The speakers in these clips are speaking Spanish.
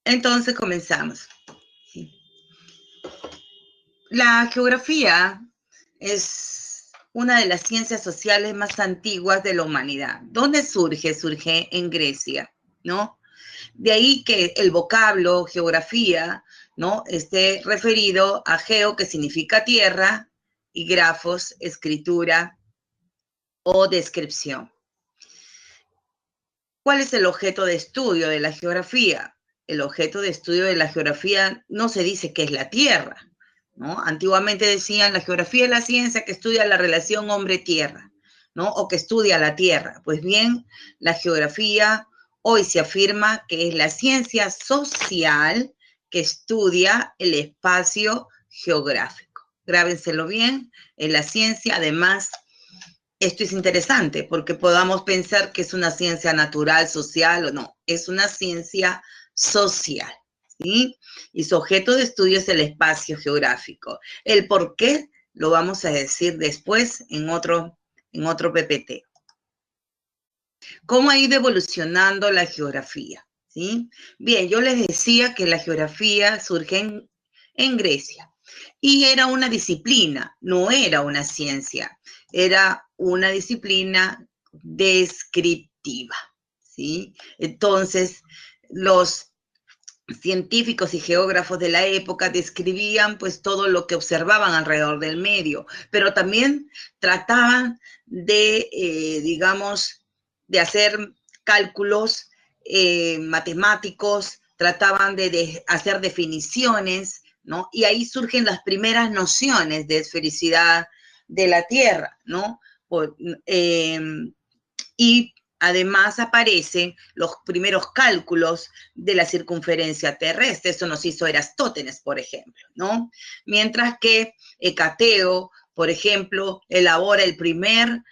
Entonces comenzamos. ¿Sí? La geografía es una de las ciencias sociales más antiguas de la humanidad. ¿Dónde surge? Surge en Grecia, ¿no? De ahí que el vocablo geografía, ¿no?, esté referido a geo, que significa tierra, y grafos, escritura o descripción. ¿Cuál es el objeto de estudio de la geografía? El objeto de estudio de la geografía no se dice que es la tierra, ¿no? Antiguamente decían la geografía es la ciencia que estudia la relación hombre-tierra, ¿no? O que estudia la tierra. Pues bien, la geografía hoy se afirma que es la ciencia social que estudia el espacio geográfico. Grábenselo bien, es la ciencia, además. Esto es interesante porque podamos pensar que es una ciencia natural, social o no, es una ciencia social, ¿sí? Y su objeto de estudio es el espacio geográfico. El por qué lo vamos a decir después en otro PPT. ¿Cómo ha ido evolucionando la geografía? ¿Sí? Bien, yo les decía que la geografía surge en Grecia y era una disciplina, no era una ciencia, era una disciplina descriptiva, ¿sí? Entonces, los científicos y geógrafos de la época describían pues todo lo que observaban alrededor del medio, pero también trataban de, digamos, de hacer cálculos matemáticos, trataban de hacer definiciones, ¿no? Y ahí surgen las primeras nociones de esfericidad de la Tierra, ¿no? Y además aparecen los primeros cálculos de la circunferencia terrestre. Eso nos hizo Erastótenes, por ejemplo, ¿no? Mientras que Hecateo, por ejemplo, elabora el primer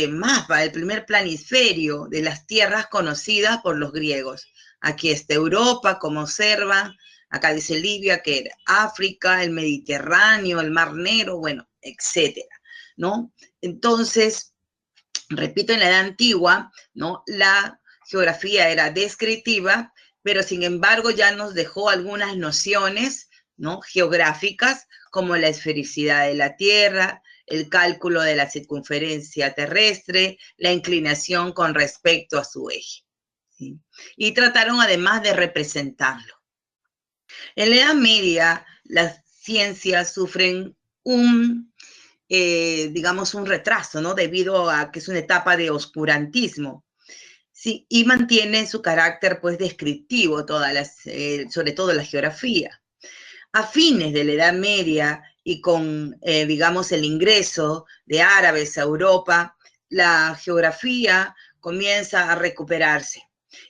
mapa, el primer planisferio de las tierras conocidas por los griegos. Aquí está Europa, como observan. Acá dice Libia, que era África, el Mediterráneo, el Mar Negro, bueno, etcétera, ¿no? Entonces, repito, en la edad antigua, ¿no?, la geografía era descriptiva, pero sin embargo ya nos dejó algunas nociones, ¿no?, geográficas, como la esfericidad de la Tierra, el cálculo de la circunferencia terrestre, la inclinación con respecto a su eje, ¿sí? Y trataron además de representarlo. En la Edad Media, las ciencias sufren digamos, un retraso, ¿no? Debido a que es una etapa de oscurantismo. Sí, y mantiene su carácter, pues, descriptivo, sobre todo la geografía. A fines de la Edad Media y con, digamos, el ingreso de árabes a Europa, la geografía comienza a recuperarse.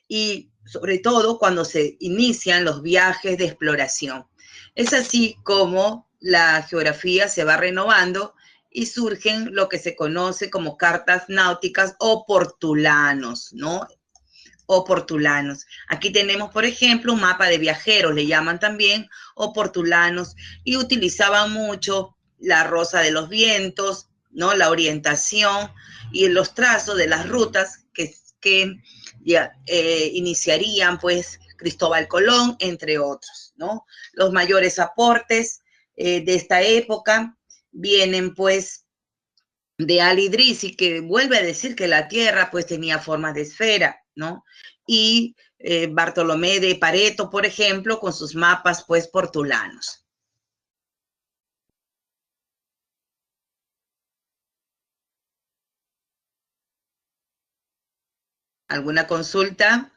Y sobre todo cuando se inician los viajes de exploración. Es así como la geografía se va renovando y surgen lo que se conoce como cartas náuticas o portulanos, ¿no? O portulanos. Aquí tenemos, por ejemplo, un mapa de viajeros, le llaman también, o portulanos, y utilizaban mucho la rosa de los vientos, ¿no?, la orientación y los trazos de las rutas que iniciarían, pues, Cristóbal Colón, entre otros, ¿no? Los mayores aportes de esta época vienen, pues, de Al-Idrisi, que vuelve a decir que la Tierra, pues, tenía forma de esfera, ¿no? Y Bartolomé de Pareto, por ejemplo, con sus mapas, pues, portulanos. ¿Alguna consulta?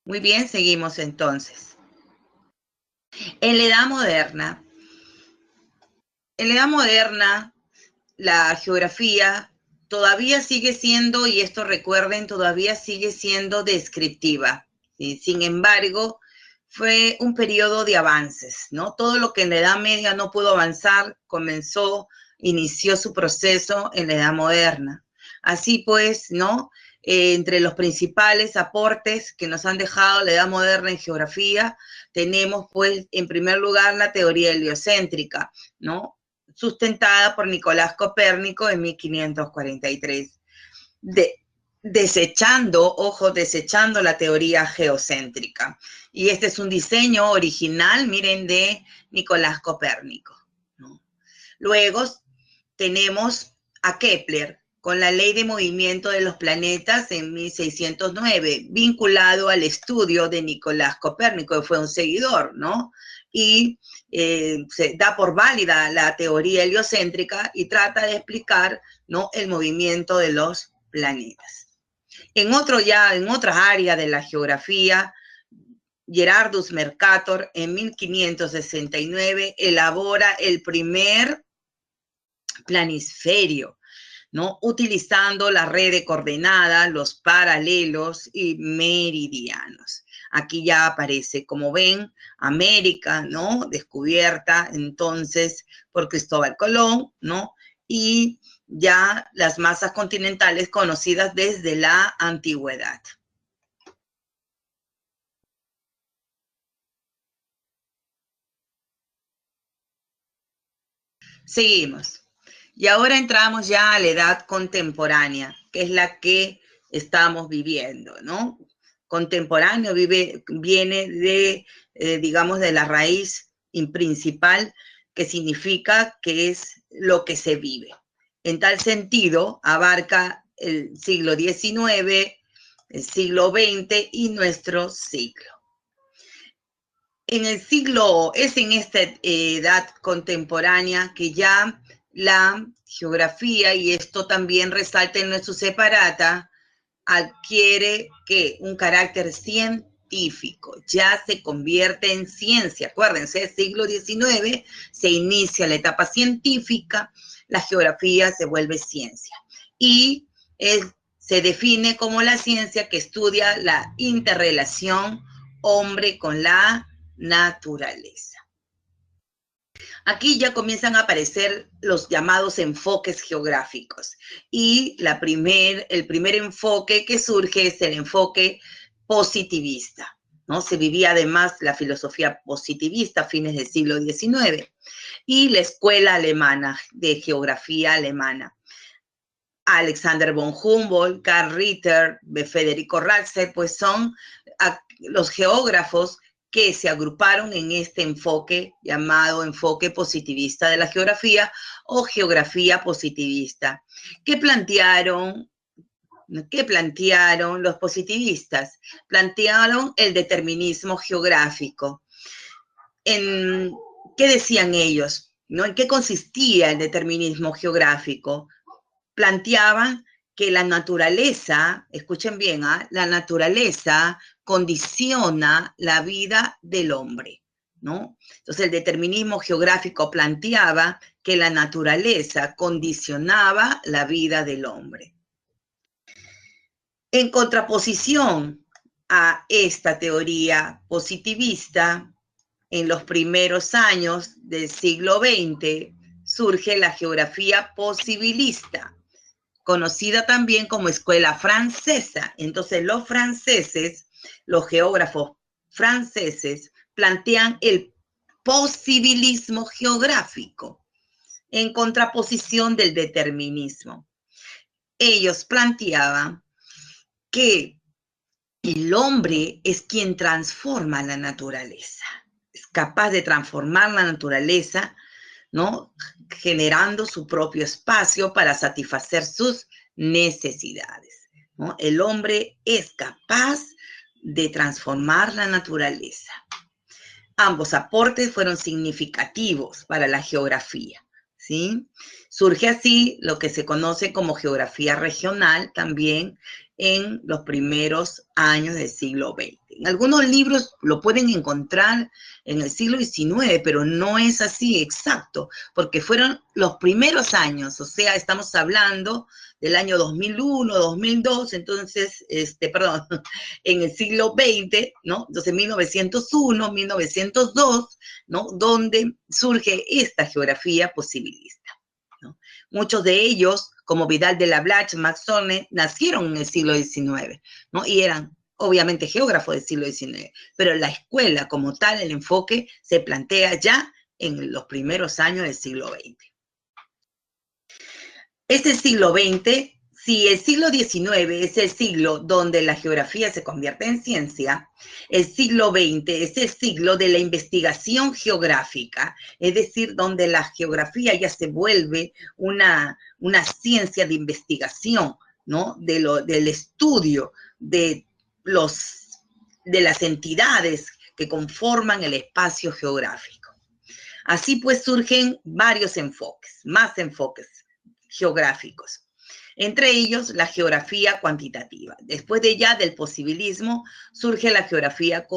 Muy bien, seguimos entonces. En la Edad Moderna, la geografía todavía sigue siendo, y esto recuerden, todavía sigue siendo descriptiva, ¿sí? Sin embargo, fue un periodo de avances, ¿no? Todo lo que en la Edad Media no pudo avanzar, inició su proceso en la Edad Moderna. Así pues, ¿no? Entre los principales aportes que nos han dejado la Edad Moderna en geografía, tenemos, pues, en primer lugar, la teoría heliocéntrica, ¿no?, sustentada por Nicolás Copérnico en 1543. desechando, ojo, desechando la teoría geocéntrica. Y este es un diseño original, miren, de Nicolás Copérnico, ¿no? Luego tenemos a Kepler con la ley de movimiento de los planetas en 1609, vinculado al estudio de Nicolás Copérnico, que fue un seguidor, ¿no? Y se da por válida la teoría heliocéntrica y trata de explicar, ¿no?, el movimiento de los planetas. En otras áreas de la geografía, Gerardus Mercator en 1569 elabora el primer planisferio, ¿no?, utilizando la red de coordenadas, los paralelos y meridianos. Aquí ya aparece, como ven, América, ¿no?, descubierta entonces por Cristóbal Colón, ¿no?, y ya las masas continentales conocidas desde la antigüedad. Seguimos. Y ahora entramos ya a la edad contemporánea, que es la que estamos viviendo, ¿no? Contemporáneo viene de, digamos, de la raíz principal, que significa que es lo que se vive. En tal sentido, abarca el siglo XIX, el siglo XX y nuestro siglo. Es en esta edad contemporánea que ya la geografía, y esto también resalta en nuestro separata, adquiere que un carácter científico, ya se convierte en ciencia. Acuérdense, siglo XIX se inicia la etapa científica, la geografía se vuelve ciencia y se define como la ciencia que estudia la interrelación hombre con la naturaleza. Aquí ya comienzan a aparecer los llamados enfoques geográficos y el primer enfoque que surge es el enfoque positivista, ¿no? Se vivía además la filosofía positivista a fines del siglo XIX y la escuela alemana de geografía alemana. Alexander von Humboldt, Karl Ritter, Federico Ratzer, pues son los geógrafos que se agruparon en este enfoque llamado enfoque positivista de la geografía o geografía positivista. ¿Qué plantearon los positivistas? Plantearon el determinismo geográfico. ¿Qué decían ellos? ¿No? ¿En qué consistía el determinismo geográfico? Planteaban que la naturaleza, escuchen bien, la naturaleza condiciona la vida del hombre, ¿no? Entonces el determinismo geográfico planteaba que la naturaleza condicionaba la vida del hombre. En contraposición a esta teoría positivista, en los primeros años del siglo XX surge la geografía posibilista, conocida también como escuela francesa. Entonces los franceses, los geógrafos franceses, plantean el posibilismo geográfico en contraposición del determinismo. Ellos planteaban que el hombre es quien transforma la naturaleza, es capaz de transformar la naturaleza, ¿no?, generando su propio espacio para satisfacer sus necesidades, ¿no? El hombre es capaz de transformar la naturaleza. Ambos aportes fueron significativos para la geografía, ¿sí? Surge así lo que se conoce como geografía regional también en los primeros años del siglo XX. En algunos libros lo pueden encontrar en el siglo XIX, pero no es así exacto, porque fueron los primeros años, o sea, estamos hablando del año 2001, 2002, entonces, en el siglo XX, ¿no? Entonces, 1901, 1902, ¿no?, donde surge esta geografía posibilista, ¿no? Muchos de ellos, como Vidal de la Blache, Max Horner, nacieron en el siglo XIX, ¿no?, y eran obviamente geógrafos del siglo XIX, pero la escuela como tal, el enfoque, se plantea ya en los primeros años del siglo XX. Este siglo XX si el siglo XIX es el siglo donde la geografía se convierte en ciencia, el siglo XX es el siglo de la investigación geográfica, es decir, donde la geografía ya se vuelve una ciencia de investigación, ¿no? Del estudio de las entidades que conforman el espacio geográfico. Así pues surgen varios enfoques, más enfoques geográficos. Entre ellos, la geografía cuantitativa. Después de ya del posibilismo, surge la geografía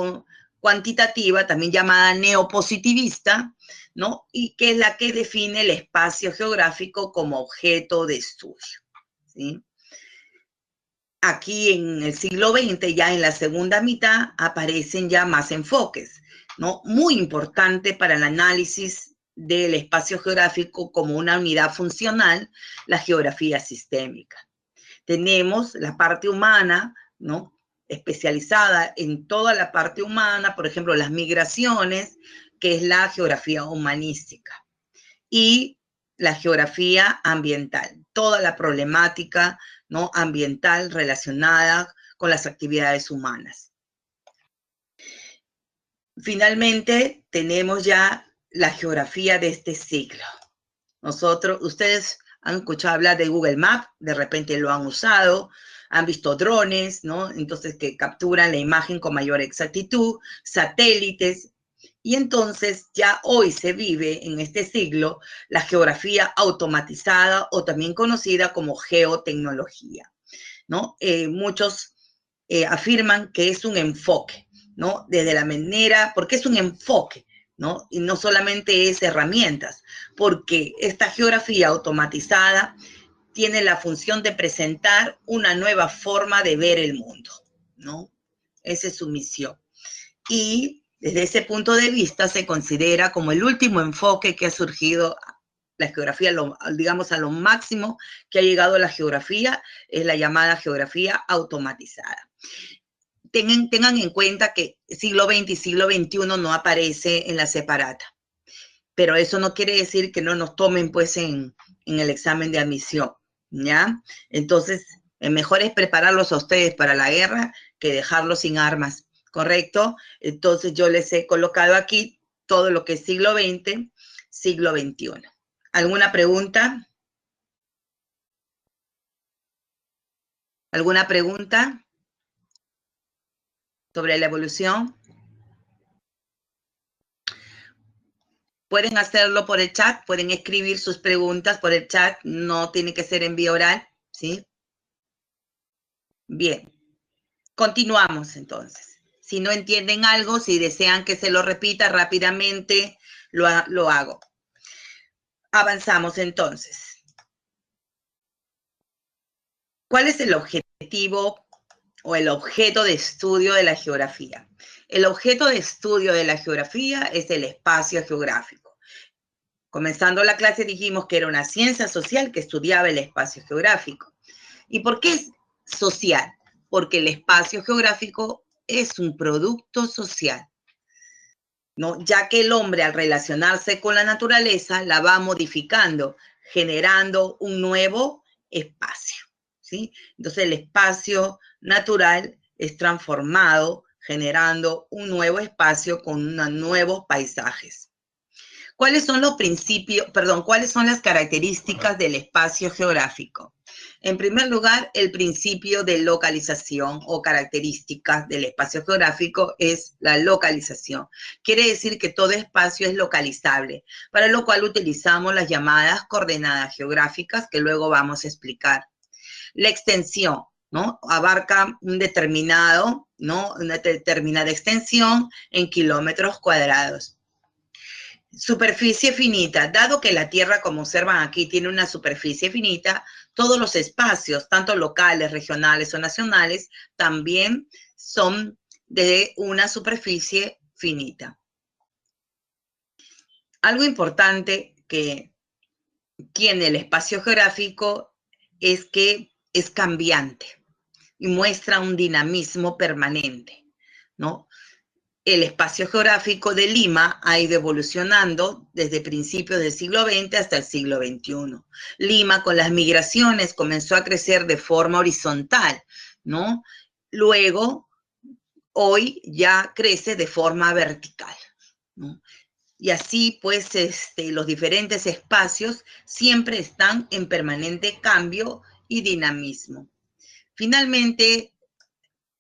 cuantitativa, también llamada neopositivista, ¿no? Y que es la que define el espacio geográfico como objeto de estudio, ¿sí? Aquí en el siglo XX, ya en la segunda mitad, aparecen ya más enfoques, ¿no? Muy importante para el análisis del espacio geográfico como una unidad funcional, la geografía sistémica. Tenemos la parte humana, ¿no? Especializada en toda la parte humana, por ejemplo, las migraciones, que es la geografía humanística. Y la geografía ambiental, toda la problemática, ¿no? Ambiental relacionada con las actividades humanas. Finalmente, tenemos ya la geografía de este siglo. Ustedes han escuchado hablar de Google Maps, de repente lo han usado, han visto drones, ¿no? Entonces, que capturan la imagen con mayor exactitud, satélites, y entonces ya hoy se vive en este siglo la geografía automatizada o también conocida como geotecnología, ¿no? Muchos afirman que es un enfoque, ¿no? Desde la manera, porque es un enfoque, ¿no? Y no solamente es herramientas, porque esta geografía automatizada tiene la función de presentar una nueva forma de ver el mundo, ¿no? Esa es su misión. Y desde ese punto de vista se considera como el último enfoque que ha surgido la geografía, digamos a lo máximo que ha llegado la geografía, es la llamada geografía automatizada. Tengan en cuenta que siglo XX y siglo XXI no aparece en la separata, pero eso no quiere decir que no nos tomen pues en el examen de admisión, ¿ya? Entonces, mejor es prepararlos a ustedes para la guerra que dejarlos sin armas, ¿correcto? Entonces yo les he colocado aquí todo lo que es siglo XX, siglo XXI. ¿Alguna pregunta? ¿Alguna pregunta sobre la evolución? Pueden hacerlo por el chat, pueden escribir sus preguntas por el chat, no tiene que ser en vía oral, ¿sí? Bien, continuamos entonces. Si no entienden algo, si desean que se lo repita rápidamente, lo hago. Avanzamos entonces. ¿Cuál es el objetivo o el objeto de estudio de la geografía? El objeto de estudio de la geografía es el espacio geográfico. Comenzando la clase dijimos que era una ciencia social que estudiaba el espacio geográfico. ¿Y por qué es social? Porque el espacio geográfico es un producto social, ¿no? Ya que el hombre al relacionarse con la naturaleza la va modificando, generando un nuevo espacio, ¿sí? Entonces el espacio natural es transformado, generando un nuevo espacio con nuevos paisajes. ¿Cuáles son los principios, cuáles son las características del espacio geográfico? En primer lugar, el principio de localización o características del espacio geográfico es la localización. Quiere decir que todo espacio es localizable, para lo cual utilizamos las llamadas coordenadas geográficas que luego vamos a explicar. La extensión, ¿no? Abarca un determinado, ¿no? Una determinada extensión en kilómetros cuadrados. Superficie finita. Dado que la Tierra, como observan aquí, tiene una superficie finita, todos los espacios, tanto locales, regionales o nacionales, también son de una superficie finita. Algo importante que tiene el espacio geográfico es que es cambiante y muestra un dinamismo permanente, ¿no? el espacio geográfico de Lima ha ido evolucionando desde principios del siglo XX hasta el siglo XXI. Lima, con las migraciones, comenzó a crecer de forma horizontal, ¿no? Luego, hoy ya crece de forma vertical, ¿no? Y así, pues, los diferentes espacios siempre están en permanente cambio y dinamismo. Finalmente,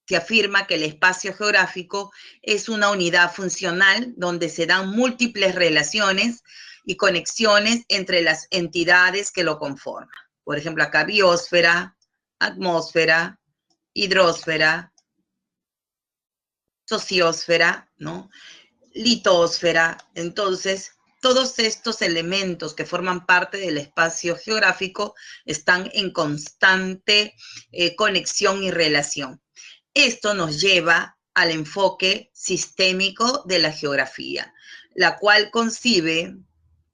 se afirma que el espacio geográfico es una unidad funcional donde se dan múltiples relaciones y conexiones entre las entidades que lo conforman. Por ejemplo, acá biosfera, atmósfera, hidrosfera, sociosfera, ¿no? Litosfera. Entonces, todos estos elementos que forman parte del espacio geográfico están en constante conexión y relación. Esto nos lleva al enfoque sistémico de la geografía, la cual concibe,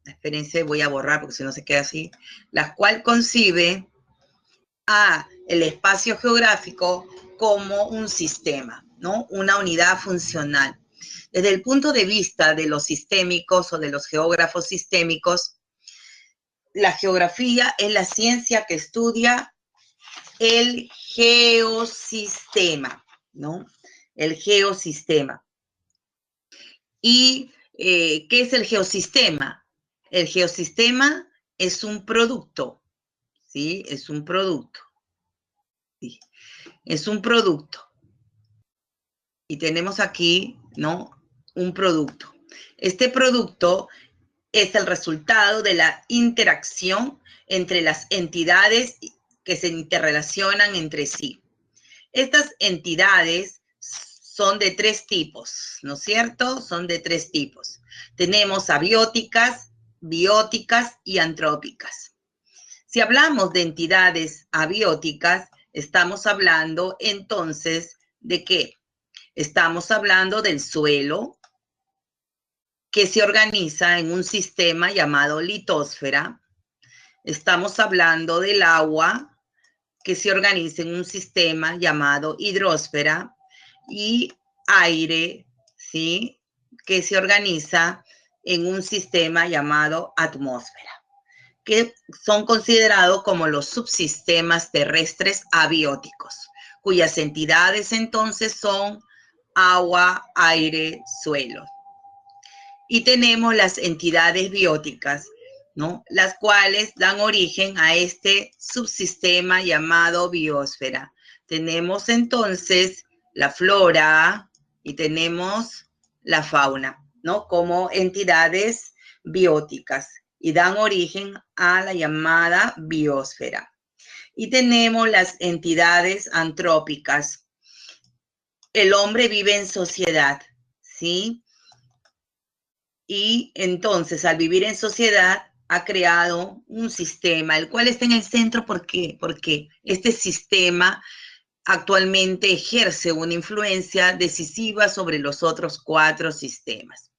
espérense, voy a borrar porque si no se queda así, la cual concibe a el espacio geográfico como un sistema, ¿no? Una unidad funcional. Desde el punto de vista de los sistémicos o de los geógrafos sistémicos, la geografía es la ciencia que estudia el geosistema, ¿no? El geosistema. ¿Y qué es el geosistema? El geosistema es un producto, ¿sí? Es un producto. ¿Sí? Es un producto. Y tenemos aquí, ¿no? Un producto. Este producto es el resultado de la interacción entre las entidades que se interrelacionan entre sí. Estas entidades son de tres tipos, ¿no es cierto? Son de tres tipos. Tenemos abióticas, bióticas y antrópicas. Si hablamos de entidades abióticas, estamos hablando entonces de qué? Estamos hablando del suelo, que se organiza en un sistema llamado litosfera. Estamos hablando del agua, que se organiza en un sistema llamado hidrosfera, y aire, ¿sí? Que se organiza en un sistema llamado atmósfera, que son considerados como los subsistemas terrestres abióticos, cuyas entidades entonces son agua, aire, suelo. Y tenemos las entidades bióticas, ¿no? Las cuales dan origen a este subsistema llamado biosfera. Tenemos entonces la flora y tenemos la fauna, ¿no? Como entidades bióticas y dan origen a la llamada biosfera. Y tenemos las entidades antrópicas. El hombre vive en sociedad, ¿sí? Y entonces, al vivir en sociedad, ha creado un sistema, el cual está en el centro. ¿Por qué? Porque este sistema actualmente ejerce una influencia decisiva sobre los otros cuatro sistemas,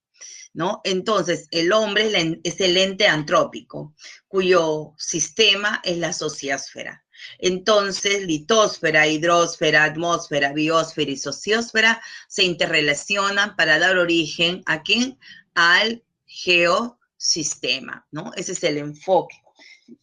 ¿no? Entonces, el hombre es el ente antrópico, cuyo sistema es la sociosfera. Entonces, litosfera, hidrosfera, atmósfera, biosfera y sociosfera se interrelacionan para dar origen ¿a quién? Al geosistema, ¿no? Ese es el enfoque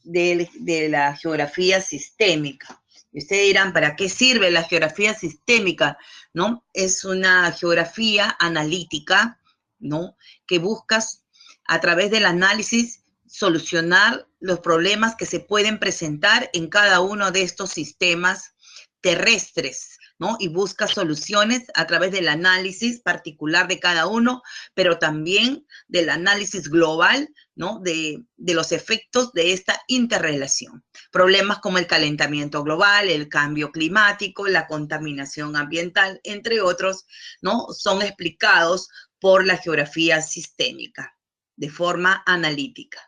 de la geografía sistémica. Y ustedes dirán, ¿para qué sirve la geografía sistémica? ¿No? Es una geografía analítica, ¿no? Que buscas a través del análisis solucionar los problemas que se pueden presentar en cada uno de estos sistemas terrestres, ¿no? Y busca soluciones a través del análisis particular de cada uno, pero también del análisis global, ¿no? De los efectos de esta interrelación. Problemas como el calentamiento global, el cambio climático, la contaminación ambiental, entre otros, ¿no? Son explicados por la geografía sistémica de forma analítica.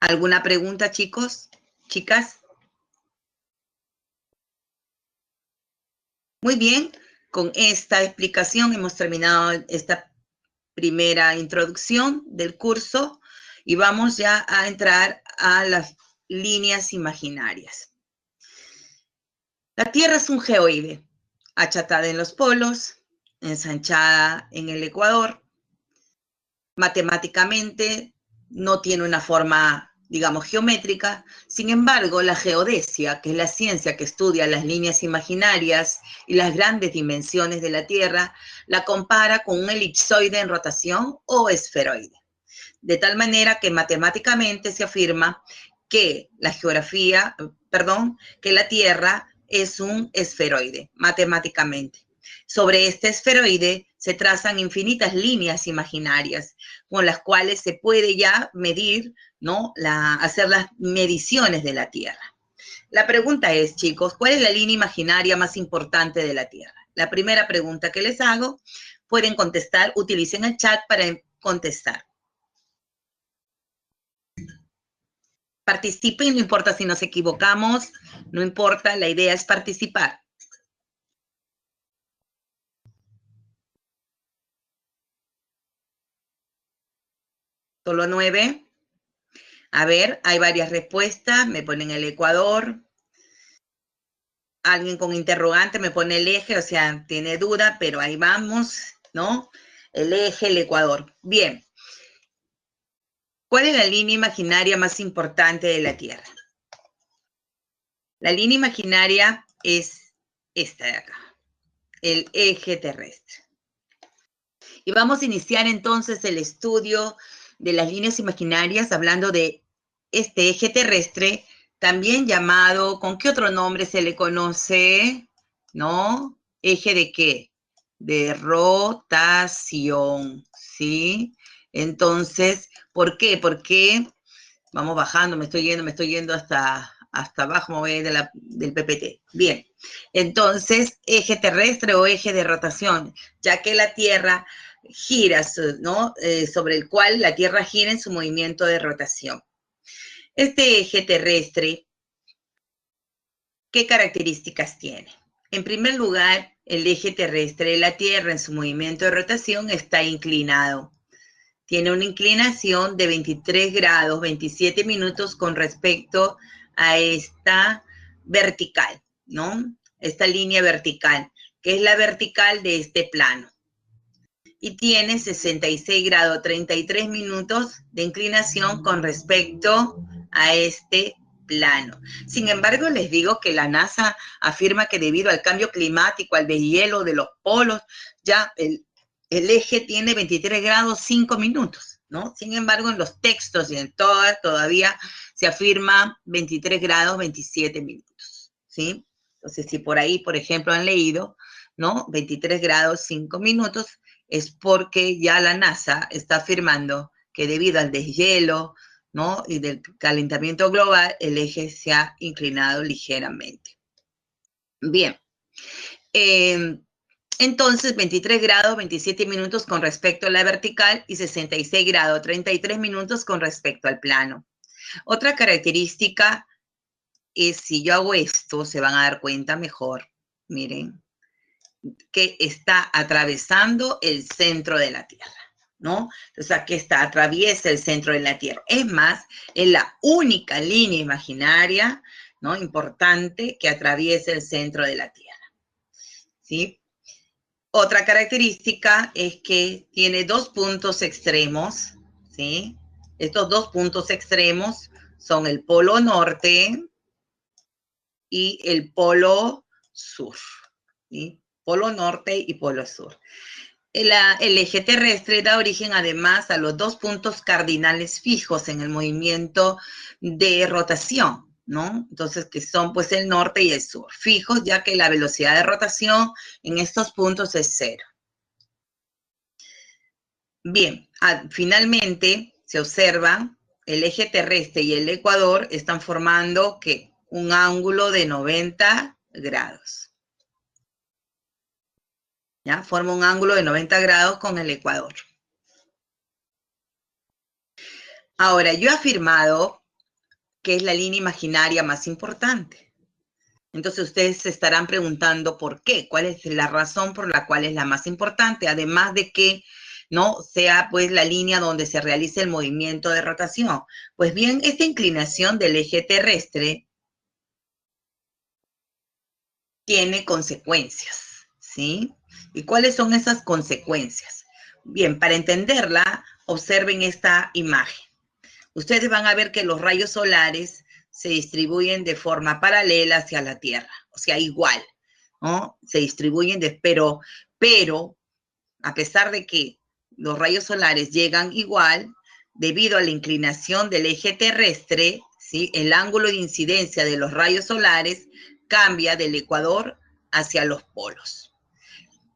¿Alguna pregunta, chicos? ¿Chicas? Muy bien, con esta explicación hemos terminado esta primera introducción del curso y vamos ya a entrar a las líneas imaginarias. La Tierra es un geoide. achatada en los polos, ensanchada en el ecuador. Matemáticamente no tiene una forma, digamos, geométrica. Sin embargo, la geodesia, que es la ciencia que estudia las líneas imaginarias y las grandes dimensiones de la Tierra, la compara con un elipsoide en rotación o esferoide. De tal manera que matemáticamente se afirma que que la Tierra es un esferoide, matemáticamente. Sobre este esferoide se trazan infinitas líneas imaginarias con las cuales se puede ya medir, ¿no? Hacer las mediciones de la Tierra. La pregunta es, chicos, ¿cuál es la línea imaginaria más importante de la Tierra? La primera pregunta que les hago, pueden contestar, utilicen el chat para contestar. Participen, no importa si nos equivocamos, no importa, la idea es participar. Solo 9. A ver, hay varias respuestas, me ponen el ecuador. Alguien con interrogante me pone el eje, o sea, tiene duda, pero ahí vamos, ¿no? El eje, el ecuador. Bien. ¿Cuál es la línea imaginaria más importante de la Tierra? La línea imaginaria es esta de acá, el eje terrestre. Y vamos a iniciar entonces el estudio de las líneas imaginarias hablando de este eje terrestre, también llamado, ¿con qué otro nombre se le conoce? ¿No? ¿Eje de qué? De rotación, ¿sí? Entonces, ¿por qué? Porque vamos bajando, me estoy yendo hasta abajo, me voy a ir del PPT. Bien, entonces, eje terrestre o eje de rotación, ya que la Tierra gira, ¿no? Sobre el cual la Tierra gira en su movimiento de rotación. Este eje terrestre, ¿qué características tiene? En primer lugar, el eje terrestre de la Tierra en su movimiento de rotación está inclinado. Tiene una inclinación de 23 grados, 27 minutos con respecto a esta vertical, ¿no? Esta línea vertical, que es la vertical de este plano. Y tiene 66 grados, 33 minutos de inclinación con respecto a este plano. Sin embargo, les digo que la NASA afirma que debido al cambio climático, al deshielo de los polos, ya el eje tiene 23 grados 5 minutos, ¿no? Sin embargo, en los textos y en todas todavía se afirma 23 grados 27 minutos, ¿sí? Entonces, si por ahí, por ejemplo, han leído, ¿no? 23 grados 5 minutos, es porque ya la NASA está afirmando que debido al deshielo, ¿no? Y del calentamiento global, el eje se ha inclinado ligeramente. Bien. Entonces, 23 grados, 27 minutos con respecto a la vertical y 66 grados, 33 minutos con respecto al plano. Otra característica es, si yo hago esto, se van a dar cuenta mejor, miren, que está atravesando el centro de la Tierra, ¿no? Entonces, aquí atraviesa el centro de la Tierra. Es más, es la única línea imaginaria, ¿no? Importante que atraviesa el centro de la Tierra, ¿sí? Otra característica es que tiene dos puntos extremos, ¿sí? Estos dos puntos extremos son el polo norte y el polo sur, ¿sí? Polo norte y polo sur. El eje terrestre da origen además a los dos puntos cardinales fijos en el movimiento de rotación, ¿no? Entonces, que son pues el norte y el sur, fijos, ya que la velocidad de rotación en estos puntos es 0. Bien, finalmente se observa el eje terrestre y el ecuador están formando ¿qué? Un ángulo de 90 grados. ¿Ya? Forma un ángulo de 90 grados con el ecuador. Ahora, yo he afirmado que es la línea imaginaria más importante. Entonces, ustedes se estarán preguntando por qué, cuál es la razón por la cual es la más importante, además de que no sea pues la línea donde se realiza el movimiento de rotación. Pues bien, esta inclinación del eje terrestre tiene consecuencias. ¿sí? ¿Y cuáles son esas consecuencias? Bien, para entenderla, observen esta imagen. Ustedes van a ver que los rayos solares se distribuyen de forma paralela hacia la Tierra, o sea, igual, ¿no? Se distribuyen, pero a pesar de que los rayos solares llegan igual, debido a la inclinación del eje terrestre, ¿sí? El ángulo de incidencia de los rayos solares cambia del ecuador hacia los polos,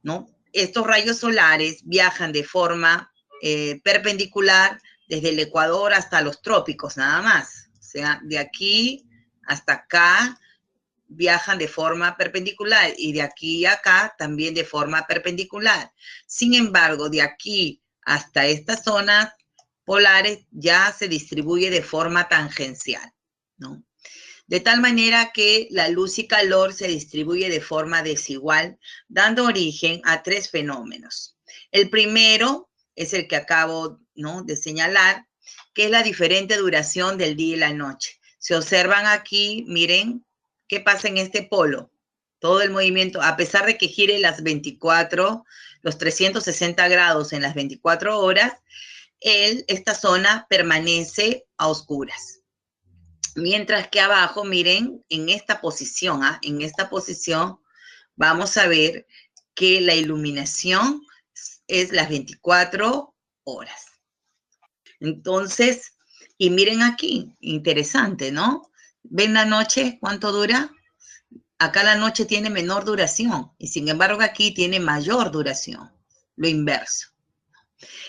¿no? Estos rayos solares viajan de forma perpendicular desde el ecuador hasta los trópicos, nada más. O sea, de aquí hasta acá viajan de forma perpendicular y de aquí a acá también de forma perpendicular. Sin embargo, de aquí hasta estas zonas polares ya se distribuye de forma tangencial, ¿no? De tal manera que la luz y calor se distribuye de forma desigual, dando origen a tres fenómenos. El primero es el que acabo, ¿no?, de señalar, que es la diferente duración del día y la noche. Se observan aquí, miren, ¿qué pasa en este polo? Todo el movimiento, a pesar de que gire los 360 grados en las 24 horas, esta zona permanece a oscuras. Mientras que abajo, miren, en esta posición, en esta posición, vamos a ver que la iluminación es las 24 horas. Entonces, y miren aquí, interesante, ¿no? ¿Ven la noche cuánto dura? Acá la noche tiene menor duración y sin embargo aquí tiene mayor duración, lo inverso.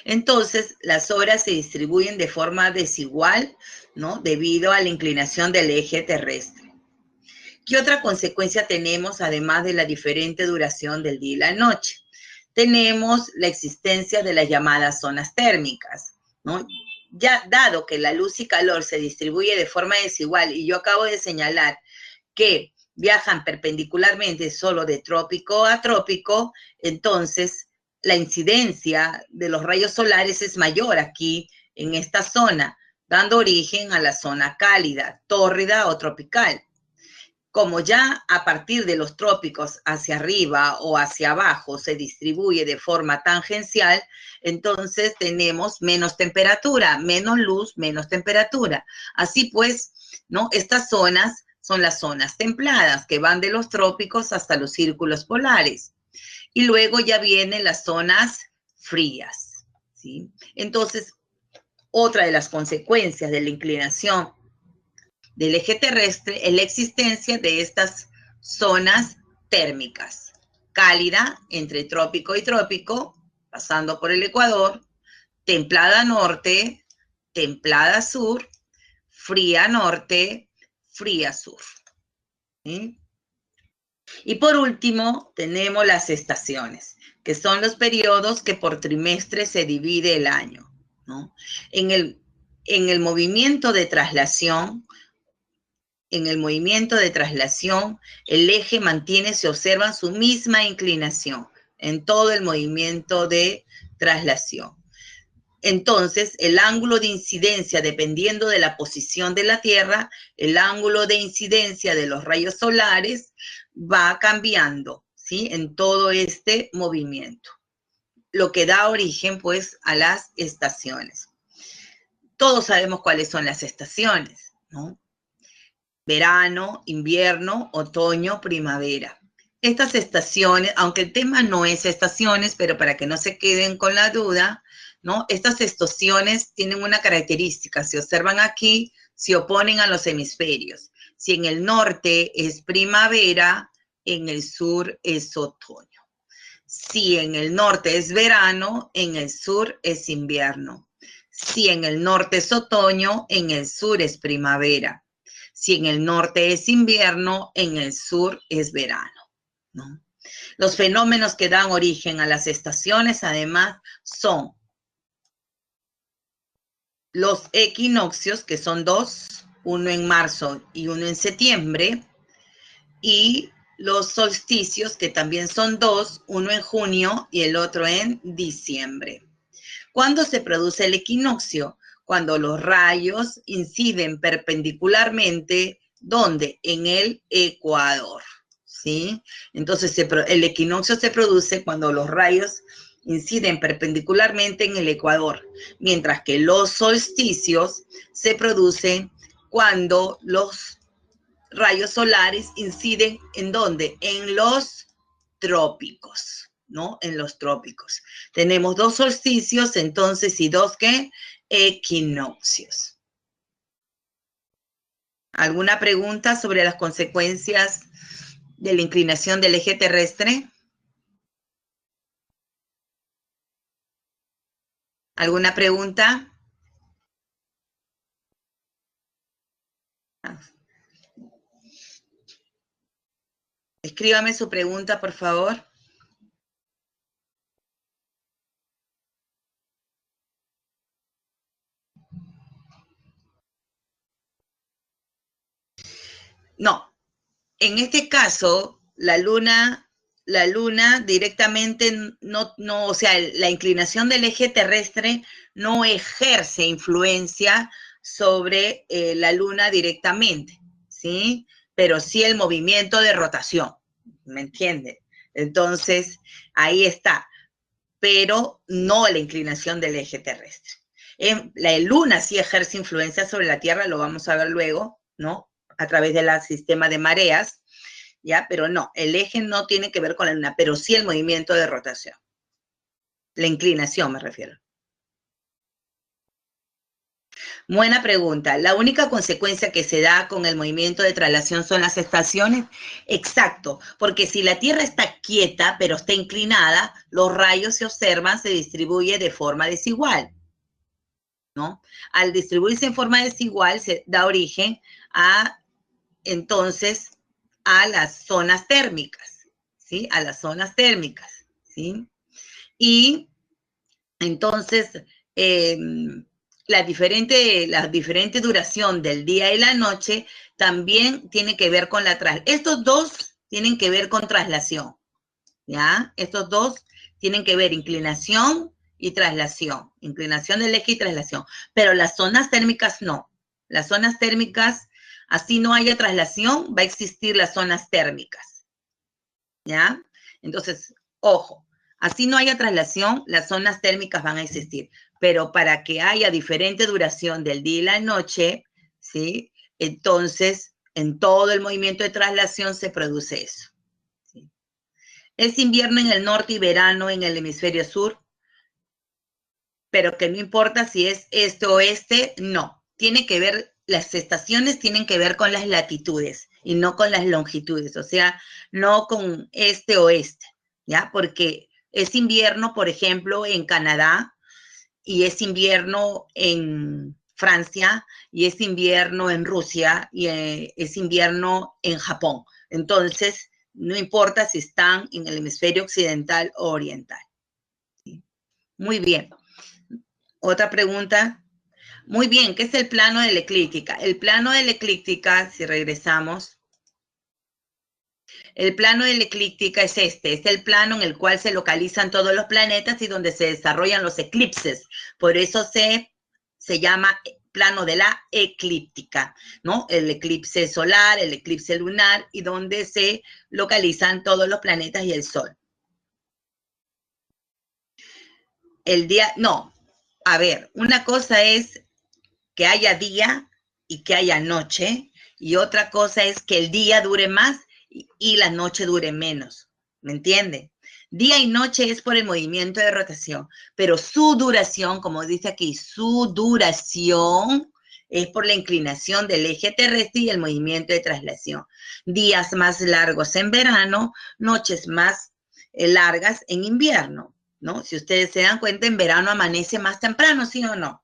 Entonces, las horas se distribuyen de forma desigual, ¿no?, debido a la inclinación del eje terrestre. ¿Qué otra consecuencia tenemos además de la diferente duración del día y la noche? Tenemos la existencia de las llamadas zonas térmicas, ¿no? Ya dado que la luz y calor se distribuye de forma desigual y yo acabo de señalar que viajan perpendicularmente solo de trópico a trópico, entonces la incidencia de los rayos solares es mayor aquí en esta zona, dando origen a la zona cálida, tórrida o tropical. Como ya a partir de los trópicos hacia arriba o hacia abajo se distribuye de forma tangencial, entonces tenemos menos temperatura, menos luz, menos temperatura. Así pues, ¿no?, estas zonas son las zonas templadas que van de los trópicos hasta los círculos polares. Y luego ya vienen las zonas frías, ¿sí? Entonces, otra de las consecuencias de la inclinación del eje terrestre es la existencia de estas zonas térmicas. Cálida entre trópico y trópico, pasando por el ecuador, templada norte, templada sur, fría norte, fría sur, ¿sí? Y por último, tenemos las estaciones, que son los periodos que por trimestre se divide el año, ¿no? En el movimiento de traslación, el eje se observa su misma inclinación en todo el movimiento de traslación. Entonces, el ángulo de incidencia, dependiendo de la posición de la Tierra, el ángulo de incidencia de los rayos solares va cambiando, ¿sí?, en todo este movimiento, lo que da origen, pues, a las estaciones. Todos sabemos cuáles son las estaciones, ¿no? Verano, invierno, otoño, primavera. Estas estaciones, aunque el tema no es estaciones, pero para que no se queden con la duda, ¿no?, estas estaciones tienen una característica. Si observan aquí, se oponen a los hemisferios. Si en el norte es primavera, en el sur es otoño. Si en el norte es verano, en el sur es invierno. Si en el norte es otoño, en el sur es primavera. Si en el norte es invierno, en el sur es verano, ¿no? Los fenómenos que dan origen a las estaciones, además, son los equinoccios, que son dos, uno en marzo y uno en septiembre, y los solsticios, que también son dos, uno en junio y el otro en diciembre. ¿Cuándo se produce el equinoccio? Cuando los rayos inciden perpendicularmente, ¿dónde? En el ecuador, ¿sí? Entonces, el equinoccio se produce cuando los rayos inciden perpendicularmente en el ecuador, mientras que los solsticios se producen cuando los rayos solares inciden ¿en dónde? En los trópicos, ¿no? En los trópicos. Tenemos 2 solsticios, entonces, y 2, ¿qué? Equinoccios. ¿Alguna pregunta sobre las consecuencias de la inclinación del eje terrestre? ¿Alguna pregunta? Escríbame su pregunta, por favor. No, en este caso, la luna directamente no, o sea, la inclinación del eje terrestre no ejerce influencia sobre la luna directamente, ¿sí? Pero sí el movimiento de rotación, ¿me entiende? Entonces, ahí está, pero no la inclinación del eje terrestre. La luna sí ejerce influencia sobre la Tierra, lo vamos a ver luego, ¿no? A través del sistema de mareas, ¿ya? Pero no, el eje no tiene que ver con la luna, pero sí el movimiento de rotación. La inclinación me refiero. Buena pregunta. ¿La única consecuencia que se da con el movimiento de traslación son las estaciones? Exacto, porque si la Tierra está quieta pero está inclinada, los rayos se observan, se distribuye de forma desigual, ¿no? Al distribuirse en forma desigual se da origen a, entonces, a las zonas térmicas, ¿sí? A las zonas térmicas, ¿sí? Y entonces, eh, la diferente duración del día y la noche también tiene que ver con la traslación. Estos dos tienen que ver con traslación, ¿ya? Estos dos tienen que ver inclinación y traslación, inclinación del eje y traslación, pero las zonas térmicas no. Las zonas térmicas, así no haya traslación, va a existir las zonas térmicas, ¿ya? Entonces, ojo, así no haya traslación, las zonas térmicas van a existir, pero para que haya diferente duración del día y la noche, ¿sí? Entonces, en todo el movimiento de traslación se produce eso. ¿Sí? Es invierno en el norte y verano en el hemisferio sur, pero que no importa si es este o oeste, no. Tiene que ver, las estaciones tienen que ver con las latitudes y no con las longitudes, o sea, no con este o oeste, ¿ya? Porque es invierno, por ejemplo, en Canadá, y es invierno en Francia, y es invierno en Rusia, y es invierno en Japón. Entonces, no importa si están en el hemisferio occidental o oriental. ¿Sí? Muy bien. Otra pregunta. Muy bien, ¿qué es el plano de la eclíptica? El plano de la eclíptica, si regresamos, el plano de la eclíptica es el plano en el cual se localizan todos los planetas y donde se desarrollan los eclipses. Por eso se llama plano de la eclíptica, ¿no? El eclipse solar, el eclipse lunar, y donde se localizan todos los planetas y el Sol. El día, no, a ver, una cosa es que haya día y que haya noche, y otra cosa es que el día dure más y la noche dure menos, ¿me entiende? Día y noche es por el movimiento de rotación, pero su duración, como dice aquí, su duración es por la inclinación del eje terrestre y el movimiento de traslación. Días más largos en verano, noches más largas en invierno, ¿no? Si ustedes se dan cuenta, en verano amanece más temprano, ¿sí o no?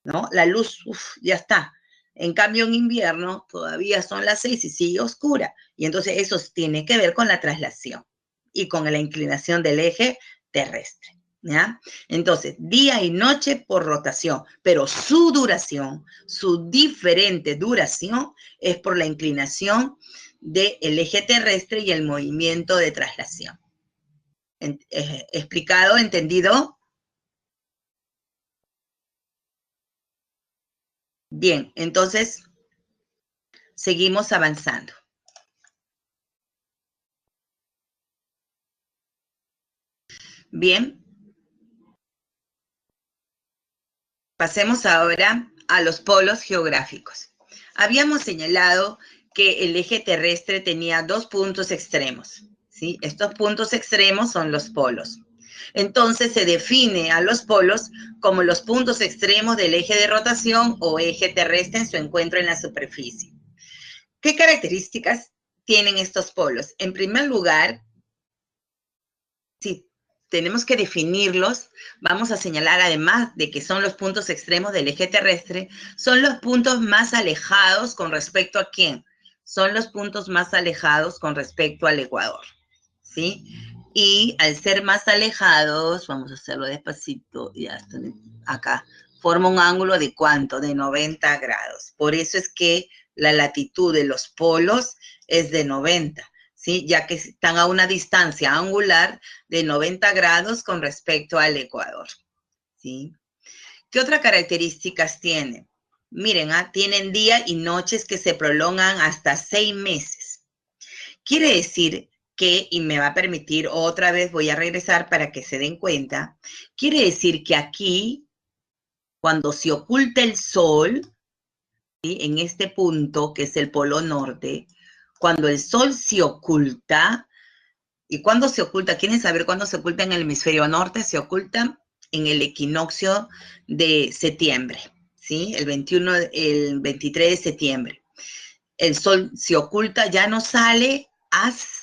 ¿No? La luz, ya está. En cambio, en invierno todavía son las 6 y sigue oscura. Y entonces eso tiene que ver con la traslación y con la inclinación del eje terrestre. ¿Ya? Entonces, día y noche por rotación, pero su duración, su diferente duración es por la inclinación del eje terrestre y el movimiento de traslación. ¿Explicado? ¿Entendido? Bien, entonces seguimos avanzando. Bien, pasemos ahora a los polos geográficos. Habíamos señalado que el eje terrestre tenía dos puntos extremos, ¿sí? Estos puntos extremos son los polos. Entonces se define a los polos como los puntos extremos del eje de rotación o eje terrestre en su encuentro en la superficie. ¿Qué características tienen estos polos? En primer lugar, si tenemos que definirlos, vamos a señalar, además de que son los puntos extremos del eje terrestre, son los puntos más alejados con respecto a ¿quién? Son los puntos más alejados con respecto al ecuador, ¿sí? Y al ser más alejados, vamos a hacerlo despacito, ya está acá, forma un ángulo de ¿cuánto? De 90 grados. Por eso es que la latitud de los polos es de 90, ¿sí? Ya que están a una distancia angular de 90 grados con respecto al ecuador, ¿sí? ¿Qué otras características tienen? Miren, tienen días y noches que se prolongan hasta 6 meses. Quiere decir que, y me va a permitir otra vez, voy a regresar para que se den cuenta, quiere decir que aquí, cuando se oculta el sol, ¿sí? En este punto, que es el polo norte, cuando el sol se oculta, ¿y cuándo se oculta? ¿Quieren saber cuándo se oculta en el hemisferio norte? Se oculta en el equinoccio de septiembre, ¿sí? El 21, el 23 de septiembre. El sol se oculta, ya no sale hasta,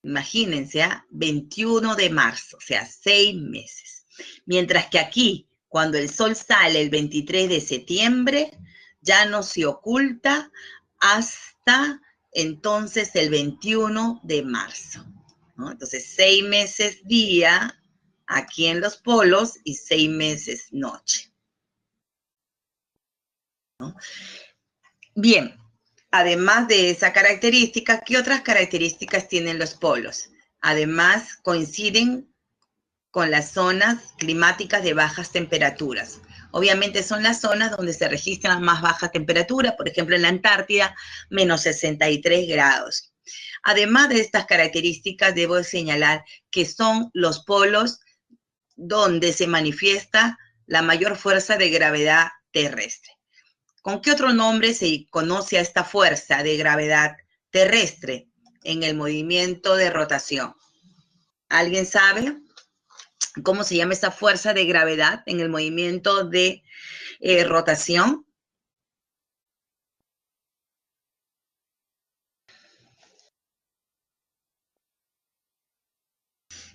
imagínense, 21 de marzo, o sea, 6 meses. Mientras que aquí, cuando el sol sale el 23 de septiembre, ya no se oculta hasta entonces el 21 de marzo, ¿no? Entonces, 6 meses día aquí en los polos y 6 meses noche, ¿no? Bien, además de esa característica, ¿qué otras características tienen los polos? Además, coinciden con las zonas climáticas de bajas temperaturas. Obviamente son las zonas donde se registran las más bajas temperaturas, por ejemplo en la Antártida, menos 63 grados. Además de estas características, debo señalar que son los polos donde se manifiesta la mayor fuerza de gravedad terrestre. ¿Con qué otro nombre se conoce a esta fuerza de gravedad terrestre en el movimiento de rotación? ¿Alguien sabe cómo se llama esa fuerza de gravedad en el movimiento de rotación?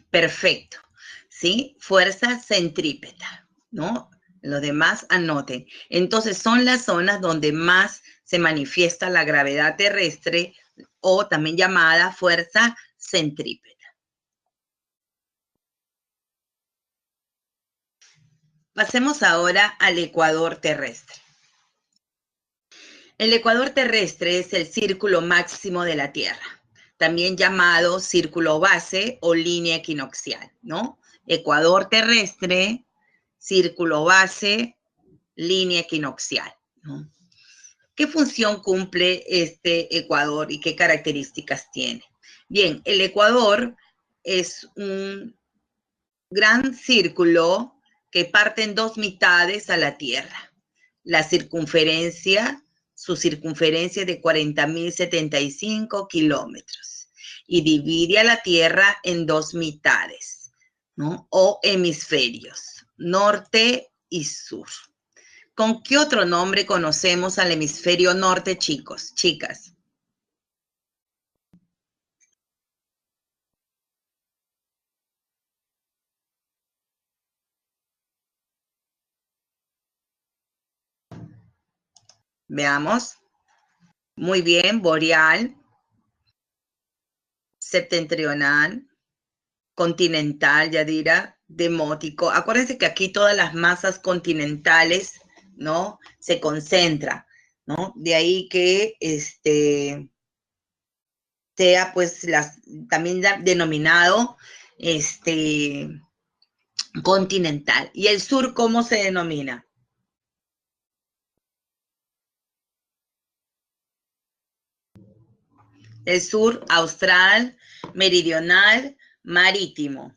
Perfecto, ¿sí? Fuerza centrípeta, ¿no? Los demás anoten. Entonces son las zonas donde más se manifiesta la gravedad terrestre o también llamada fuerza centrípeta. Pasemos ahora al ecuador terrestre. El ecuador terrestre es el círculo máximo de la Tierra, también llamado círculo base o línea equinoccial, ¿no? Ecuador terrestre, círculo base, línea equinoccial, ¿no? ¿Qué función cumple este ecuador y qué características tiene? Bien, el ecuador es un gran círculo que parte en dos mitades a la Tierra. La circunferencia, su circunferencia es de 40.075 kilómetros y divide a la Tierra en dos mitades, ¿no? O hemisferios, norte y sur. ¿Con qué otro nombre conocemos al hemisferio norte, chicos, chicas? Veamos. Muy bien, boreal, septentrional, continental, Yadira, demótico. Acuérdense que aquí todas las masas continentales, ¿no? Se concentran, ¿no? De ahí que sea pues también denominado continental. ¿Y el sur cómo se denomina? El sur austral, meridional, marítimo.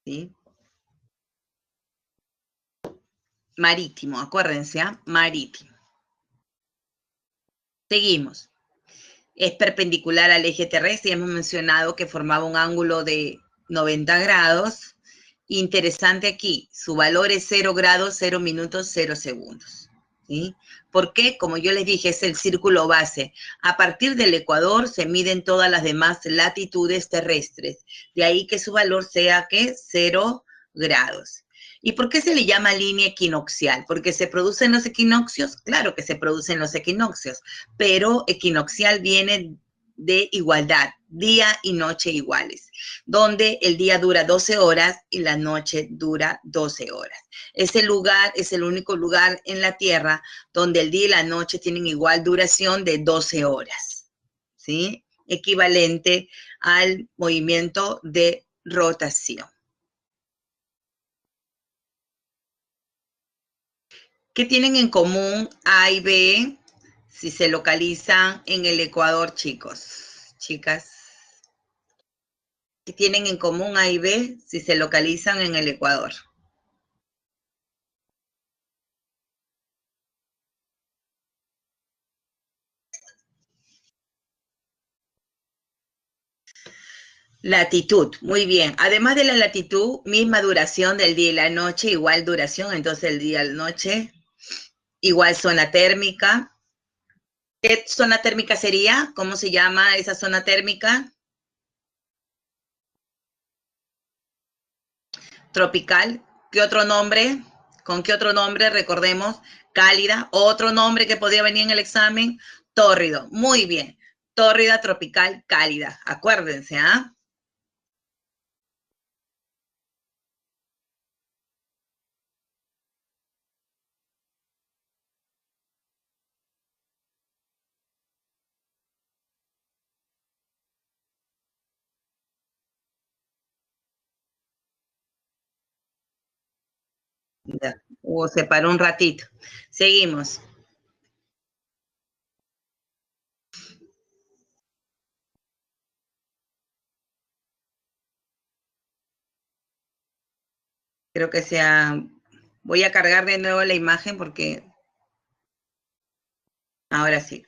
¿Sí? Marítimo, acuérdense, ¿ah? Marítimo. Seguimos. Es perpendicular al eje terrestre, ya hemos mencionado que formaba un ángulo de 90 grados. Interesante aquí, su valor es 0 grados, 0 minutos, 0 segundos. ¿Sí? Porque, como yo les dije, es el círculo base. A partir del ecuador se miden todas las demás latitudes terrestres. De ahí que su valor sea, ¿qué? 0 grados. ¿Y por qué se le llama línea equinoccial? ¿Porque se producen los equinoccios? Claro que se producen los equinoccios, pero equinoccial viene de igualdad, día y noche iguales, donde el día dura 12 horas y la noche dura 12 horas. Ese lugar es el único lugar en la Tierra donde el día y la noche tienen igual duración de 12 horas, ¿sí? Equivalente al movimiento de rotación. ¿Qué tienen en común A y B si se localizan en el ecuador, chicos? Chicas. ¿Qué tienen en común A y B si se localizan en el ecuador? Latitud, muy bien. Además de la latitud, misma duración del día y la noche, igual duración, entonces el día y la noche, igual zona térmica. ¿Qué zona térmica sería? ¿Cómo se llama esa zona térmica? Tropical. ¿Qué otro nombre? ¿Con qué otro nombre? Recordemos, cálida. Otro nombre que podría venir en el examen, tórrido. Muy bien. Tórrida, tropical, cálida. Acuérdense, ¿ah? Ya. O se paró un ratito. Seguimos. Creo que sea... Voy a cargar de nuevo la imagen porque ahora sí.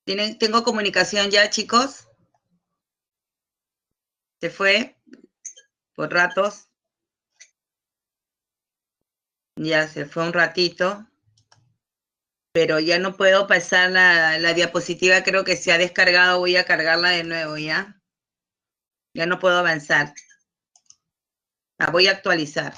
¿Tengo comunicación ya, chicos? ¿Se fue por ratos? Ya se fue un ratito, pero ya no puedo pasar la diapositiva, creo que se ha descargado, voy a cargarla de nuevo, ¿ya? Ya no puedo avanzar. La voy a actualizar.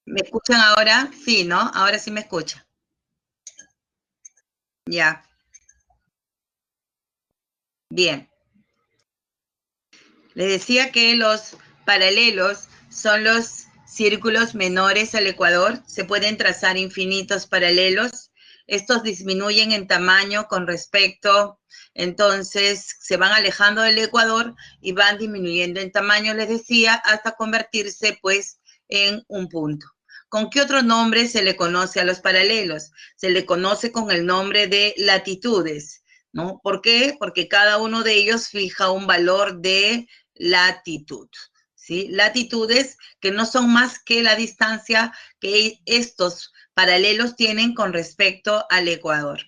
¿Me escuchan ahora? Sí, ¿no? Ahora sí me escuchan. Ya. Bien. Les decía que los paralelos son los círculos menores al ecuador. Se pueden trazar infinitos paralelos. Estos disminuyen en tamaño con respecto, entonces se van alejando del ecuador y van disminuyendo en tamaño, les decía, hasta convertirse pues en un punto. ¿Con qué otro nombre se le conoce a los paralelos? Se le conoce con el nombre de latitudes, ¿no? ¿Por qué? Porque cada uno de ellos fija un valor de latitud, ¿sí? Latitudes que no son más que la distancia que estos paralelos tienen con respecto al ecuador.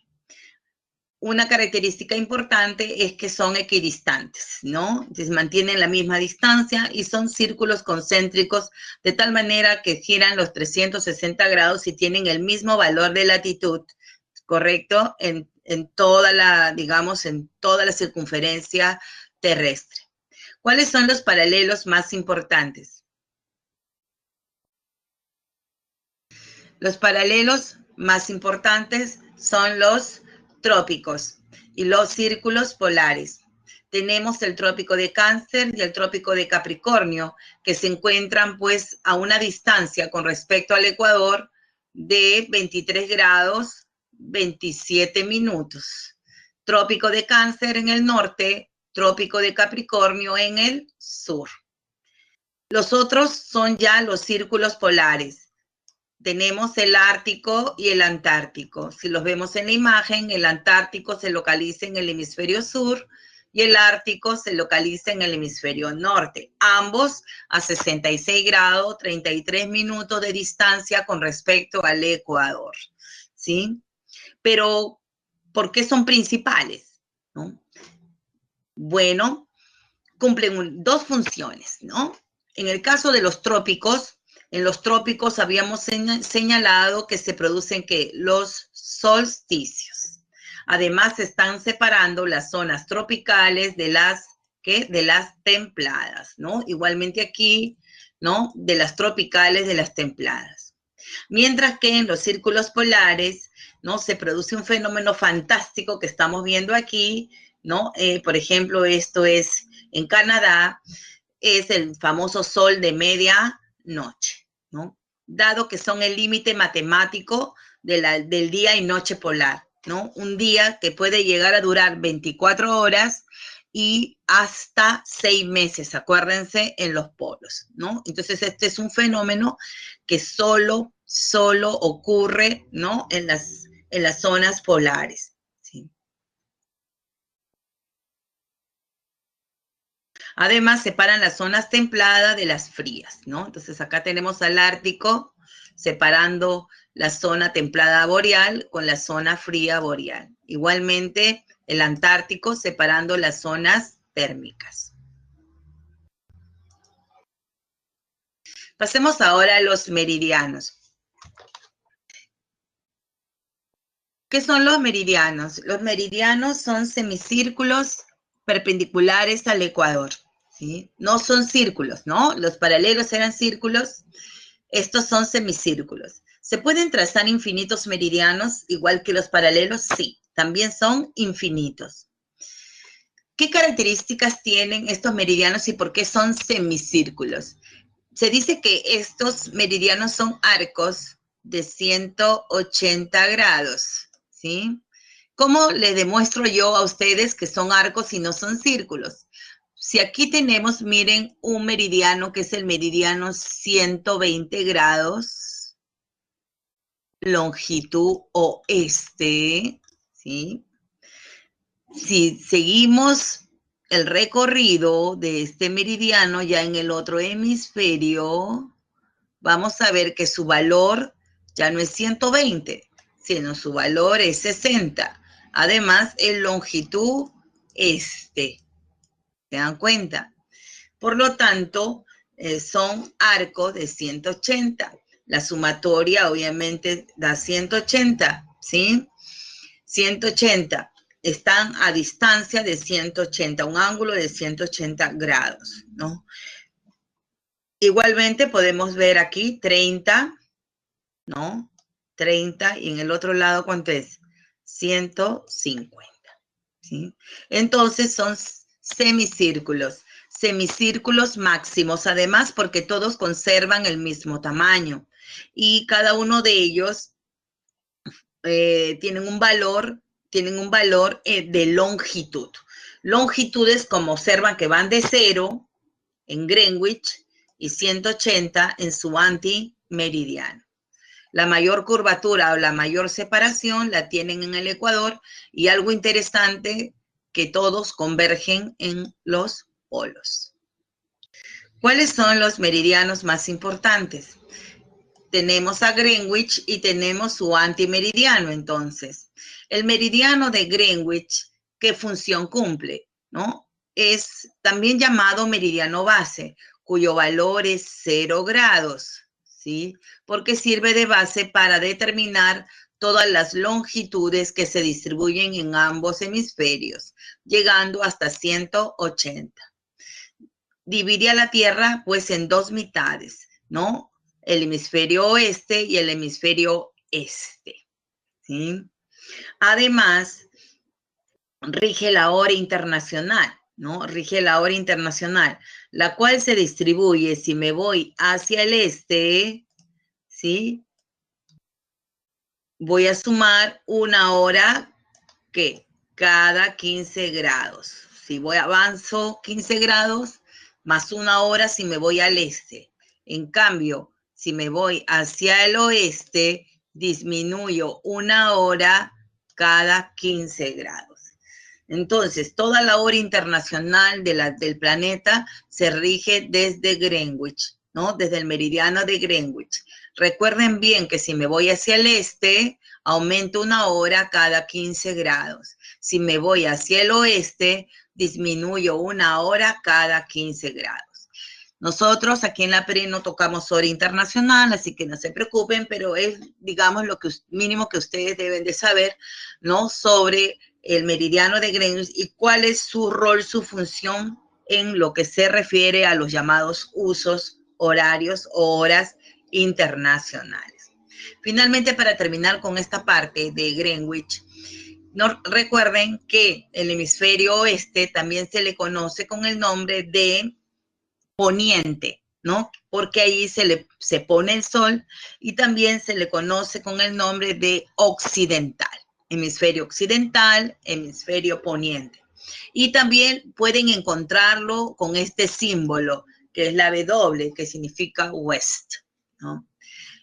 una característica importante es que son equidistantes, ¿no? Entonces mantienen la misma distancia y son círculos concéntricos de tal manera que giran los 360 grados y tienen el mismo valor de latitud, ¿correcto? En toda la, digamos, en toda la circunferencia terrestre. ¿Cuáles son los paralelos más importantes? Los paralelos más importantes son los trópicos y los círculos polares. Tenemos el trópico de Cáncer y el trópico de Capricornio, que se encuentran pues a una distancia con respecto al Ecuador de 23 grados 27 minutos. Trópico de Cáncer en el norte, trópico de Capricornio en el sur. Los otros son ya los círculos polares. Tenemos el Ártico y el Antártico. Si los vemos en la imagen, el Antártico se localiza en el hemisferio sur y el Ártico se localiza en el hemisferio norte. Ambos a 66 grados, 33 minutos de distancia con respecto al Ecuador, ¿sí? Pero, ¿por qué son principales? ¿No? Bueno, cumplen dos funciones, ¿no? En el caso de los trópicos, en los trópicos habíamos señalado que se producen ¿qué? Los solsticios. Además, se están separando las zonas tropicales de las, ¿qué? De las templadas, ¿no? Igualmente aquí, ¿no? De las tropicales de las templadas. Mientras que en los círculos polares, ¿no? Se produce un fenómeno fantástico que estamos viendo aquí, ¿no? Por ejemplo, esto es en Canadá, es el famoso sol de medianoche, ¿no? Dado que son el límite matemático del día y noche polar, ¿no? Un día que puede llegar a durar 24 horas y hasta 6 meses, acuérdense, en los polos, ¿no? Entonces, este es un fenómeno que solo ocurre, ¿no? En las zonas polares, ¿sí? Además, separan las zonas templadas de las frías, ¿no? Entonces, acá tenemos al Ártico separando la zona templada boreal con la zona fría boreal. Igualmente, el Antártico separando las zonas térmicas. Pasemos ahora a los meridianos. ¿Qué son los meridianos? Los meridianos son semicírculos perpendiculares al Ecuador, ¿sí? No son círculos, ¿no? Los paralelos eran círculos, estos son semicírculos. ¿Se pueden trazar infinitos meridianos igual que los paralelos? Sí, también son infinitos. ¿Qué características tienen estos meridianos y por qué son semicírculos? Se dice que estos meridianos son arcos de 180 grados, ¿sí? ¿Cómo les demuestro yo a ustedes que son arcos y no son círculos? Si aquí tenemos, miren, un meridiano que es el meridiano 120 grados, longitud oeste, ¿sí? Si seguimos el recorrido de este meridiano ya en el otro hemisferio, vamos a ver que su valor ya no es 120, sino su valor es 60. Además, en longitud este. ¿Se dan cuenta? Por lo tanto, son arcos de 180. La sumatoria obviamente da 180, ¿sí? 180. Están a distancia de 180, un ángulo de 180 grados, ¿no? Igualmente podemos ver aquí 30, ¿no? 30 y en el otro lado, ¿cuánto es? 150, ¿sí? Entonces son semicírculos, semicírculos máximos, además porque todos conservan el mismo tamaño y cada uno de ellos tienen un valor de longitud. Longitudes, como observan, que van de 0 en Greenwich y 180 en su antimeridiano. La mayor curvatura o la mayor separación la tienen en el Ecuador y algo interesante, que todos convergen en los polos. ¿Cuáles son los meridianos más importantes? tenemos a Greenwich y tenemos su antimeridiano. Entonces, el meridiano de Greenwich, ¿qué función cumple? ¿No? Es también llamado meridiano base, cuyo valor es 0 grados, ¿sí? Porque sirve de base para determinar todas las longitudes que se distribuyen en ambos hemisferios, llegando hasta 180. Divide a la Tierra pues en dos mitades, ¿no? El hemisferio oeste y el hemisferio este, ¿sí? Además, rige la hora internacional, ¿no? Rige la hora internacional, la cual se distribuye, si me voy hacia el este, ¿sí? Voy a sumar una hora que cada 15 grados. Si voy avanzo 15 grados, más una hora si me voy al este. En cambio, si me voy hacia el oeste, disminuyo una hora cada 15 grados. Entonces, toda la hora internacional del planeta se rige desde Greenwich, ¿no? Desde el meridiano de Greenwich. Recuerden bien que si me voy hacia el este, aumento una hora cada 15 grados. Si me voy hacia el oeste, disminuyo una hora cada 15 grados. Nosotros aquí en la PRI no tocamos hora internacional, así que no se preocupen, pero es, digamos, lo que mínimo que ustedes deben de saber, ¿no? Sobre el meridiano de Greenwich y cuál es su rol, su función en lo que se refiere a los llamados usos horarios o horas internacionales. Finalmente, para terminar con esta parte de Greenwich, no, recuerden que el hemisferio oeste también se le conoce con el nombre de poniente, ¿no? Porque ahí se pone el sol y también se le conoce con el nombre de occidental, occidental, hemisferio poniente. Y también pueden encontrarlo con este símbolo, que es la W, que significa west, ¿no?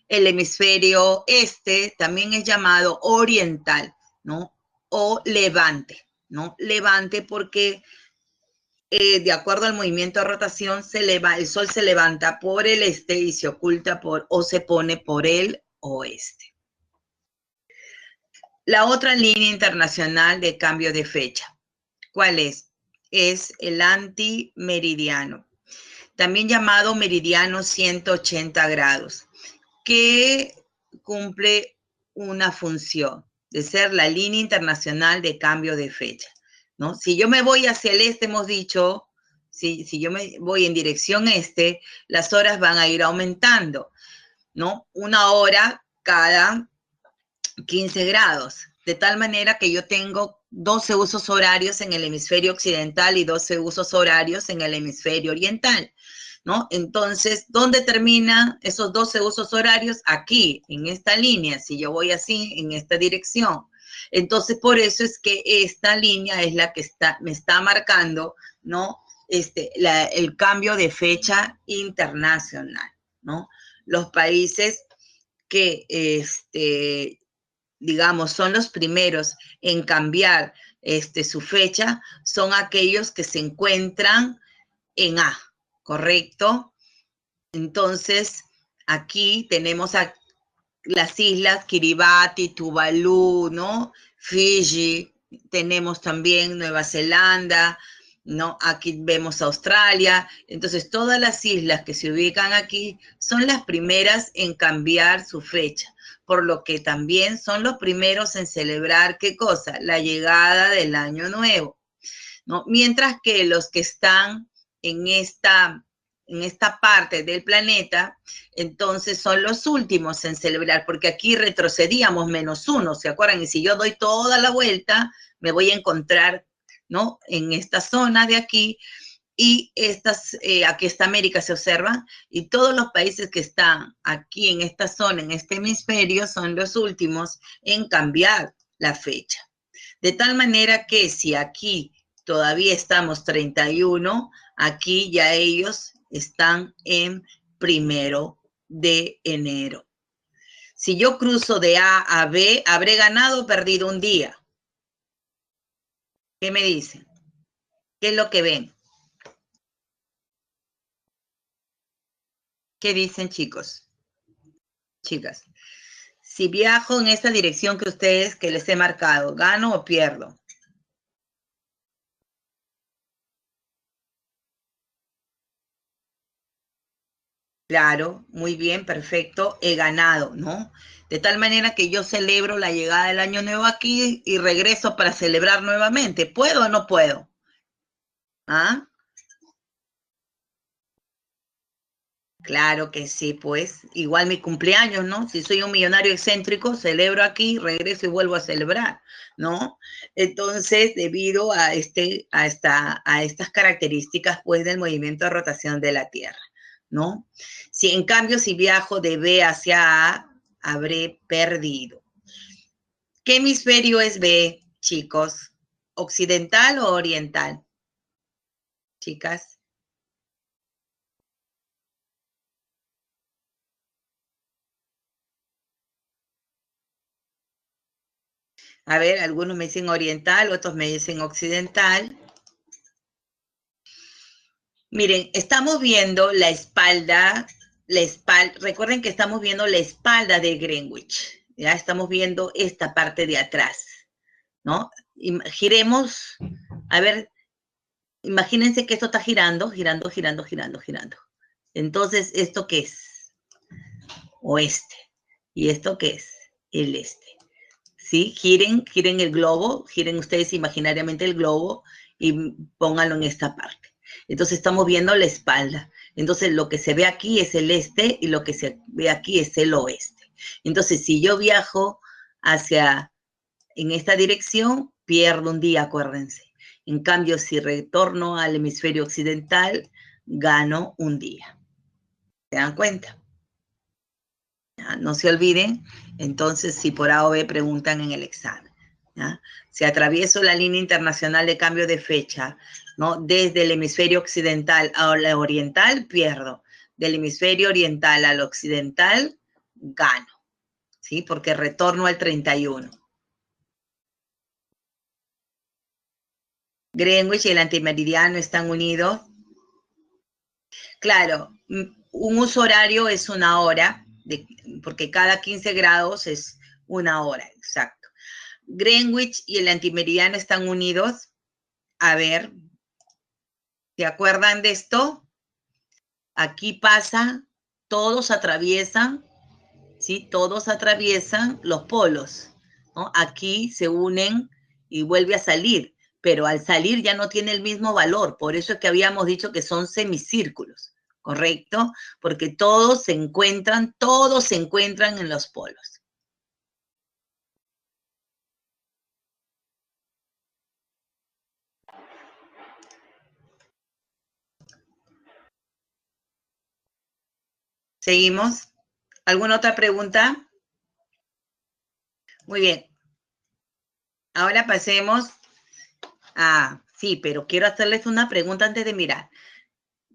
El hemisferio este también es llamado oriental, ¿no? O levante, ¿no? Levante porque de acuerdo al movimiento de rotación, el Sol se levanta por el este y se oculta o se pone por el oeste. La otra línea internacional de cambio de fecha, ¿cuál es? Es el antimeridiano, también llamado meridiano 180 grados, que cumple una función de ser la línea internacional de cambio de fecha, ¿no? Si yo me voy hacia el este, hemos dicho, si yo me voy en dirección este, las horas van a ir aumentando, ¿no? Una hora cada 15 grados, de tal manera que yo tengo 12 usos horarios en el hemisferio occidental y 12 usos horarios en el hemisferio oriental, ¿no? Entonces, ¿dónde terminan esos 12 usos horarios? Aquí, en esta línea, si yo voy así, en esta dirección. Entonces, por eso es que esta línea es la que me está marcando, ¿no? El cambio de fecha internacional, ¿no? Los países que, digamos, son los primeros en cambiar su fecha, son aquellos que se encuentran en A, ¿correcto? Entonces, aquí tenemos a las islas Kiribati, Tuvalu, ¿no? Fiji, tenemos también Nueva Zelanda, ¿no? Aquí vemos Australia. Entonces, todas las islas que se ubican aquí son las primeras en cambiar su fecha, por lo que también son los primeros en celebrar, ¿qué cosa? La llegada del Año Nuevo, ¿no? Mientras que los que están en esta parte del planeta, entonces son los últimos en celebrar, porque aquí retrocedíamos -1, ¿se acuerdan? Y si yo doy toda la vuelta, me voy a encontrar, ¿no? En esta zona de aquí, y aquí está América, se observa, y todos los países que están aquí en esta zona, en este hemisferio, son los últimos en cambiar la fecha. De tal manera que si aquí todavía estamos 31, aquí ya ellos están en 1 de enero. Si yo cruzo de A a B, ¿habré ganado o perdido un día? ¿Qué me dicen? ¿Qué es lo que ven? ¿Qué dicen, chicos? chicas. Si viajo en esta dirección que les he marcado, ¿gano o pierdo? Claro, muy bien, perfecto, he ganado, ¿no? De tal manera que yo celebro la llegada del año nuevo aquí y regreso para celebrar nuevamente. ¿Puedo o no puedo? ¿Ah? Claro que sí, pues. Igual mi cumpleaños, ¿no? Si soy un millonario excéntrico, celebro aquí, regreso y vuelvo a celebrar, ¿no? Entonces, debido a estas características, pues, del movimiento de rotación de la Tierra, ¿no? Si en cambio, si viajo de B hacia A, habré perdido. ¿Qué hemisferio es B, chicos? ¿Occidental o oriental? Chicas. A ver, algunos me dicen oriental, otros me dicen occidental. Miren, estamos viendo recuerden que estamos viendo la espalda de Greenwich, ya estamos viendo esta parte de atrás, ¿no? Giremos, a ver, imagínense que esto está girando, girando, girando, girando, girando. Entonces, ¿esto qué es? Oeste. ¿Y esto qué es? El este. ¿Sí? Giren el globo, giren ustedes imaginariamente el globo y pónganlo en esta parte. Entonces estamos viendo la espalda. Entonces lo que se ve aquí es el este y lo que se ve aquí es el oeste. Entonces si yo viajo en esta dirección, pierdo un día, acuérdense. En cambio, si retorno al hemisferio occidental, gano un día. ¿Se dan cuenta? No se olviden, entonces, si por A o B preguntan en el examen. ¿Ya? Si atravieso la línea internacional de cambio de fecha, ¿no? Desde el hemisferio occidental al oriental, pierdo. Del hemisferio oriental al occidental, gano. ¿Sí? Porque retorno al 31. Greenwich y el antimeridiano están unidos. Claro, un uso horario es una hora, porque cada 15 grados es una hora, exacto. Greenwich y el antimeridiano están unidos. A ver, ¿se acuerdan de esto? Aquí pasa, todos atraviesan, ¿sí? Todos atraviesan los polos, ¿no? Aquí se unen y vuelve a salir, pero al salir ya no tiene el mismo valor. Por eso es que habíamos dicho que son semicírculos, ¿correcto? Porque todos se encuentran en los polos. ¿Seguimos? ¿Alguna otra pregunta? Muy bien. Ahora pasemos a... Sí, pero quiero hacerles una pregunta antes de mirar.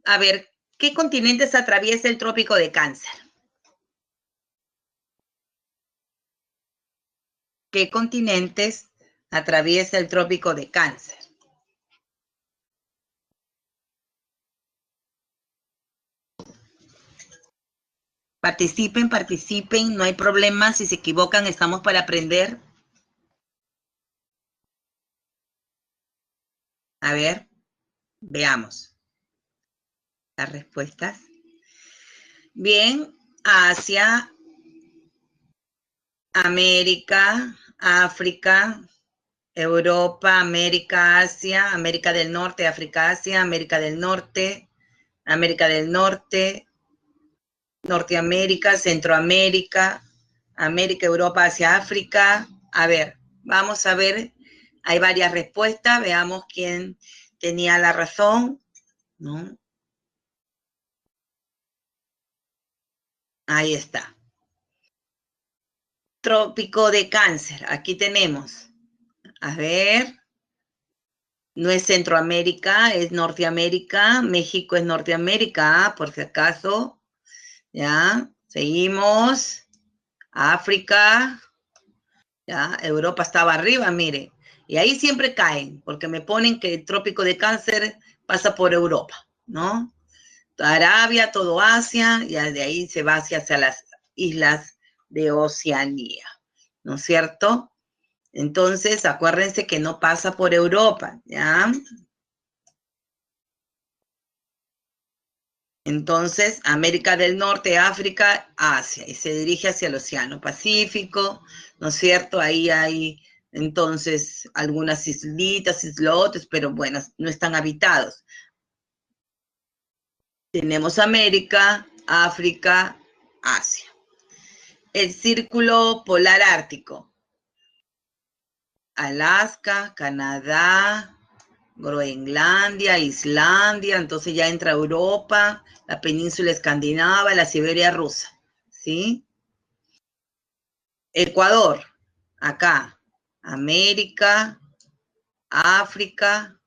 A ver, ¿qué continentes atraviesa el trópico de Cáncer? ¿Qué continentes atraviesa el trópico de Cáncer? Participen, participen, no hay problema. Si se equivocan, estamos para aprender. A ver, veamos las respuestas. Bien, Asia, América, África, Europa, América, Asia, América del Norte, África, Asia, América del Norte, Norteamérica, Centroamérica, América, Europa, Asia, África. A ver, vamos a ver, hay varias respuestas, veamos quién tenía la razón, ¿no? Ahí está. Trópico de Cáncer, aquí tenemos. A ver, no es Centroamérica, es Norteamérica, México es Norteamérica, por si acaso, ¿ya? Seguimos. África, ¿ya? Europa estaba arriba, mire. Y ahí siempre caen, porque me ponen que el trópico de Cáncer pasa por Europa, ¿no? Arabia, todo Asia, y de ahí se va hacia las islas de Oceanía, ¿no es cierto? Entonces, acuérdense que no pasa por Europa, ¿ya? Entonces, América del Norte, África, Asia, y se dirige hacia el Océano Pacífico, ¿no es cierto? Ahí hay, entonces, algunas islitas, islotes, pero bueno, no están habitados. Tenemos América, África, Asia. El círculo polar ártico. Alaska, Canadá, Groenlandia, Islandia, entonces ya entra Europa, la península escandinava, la Siberia rusa, ¿sí? Ecuador, acá, América, África,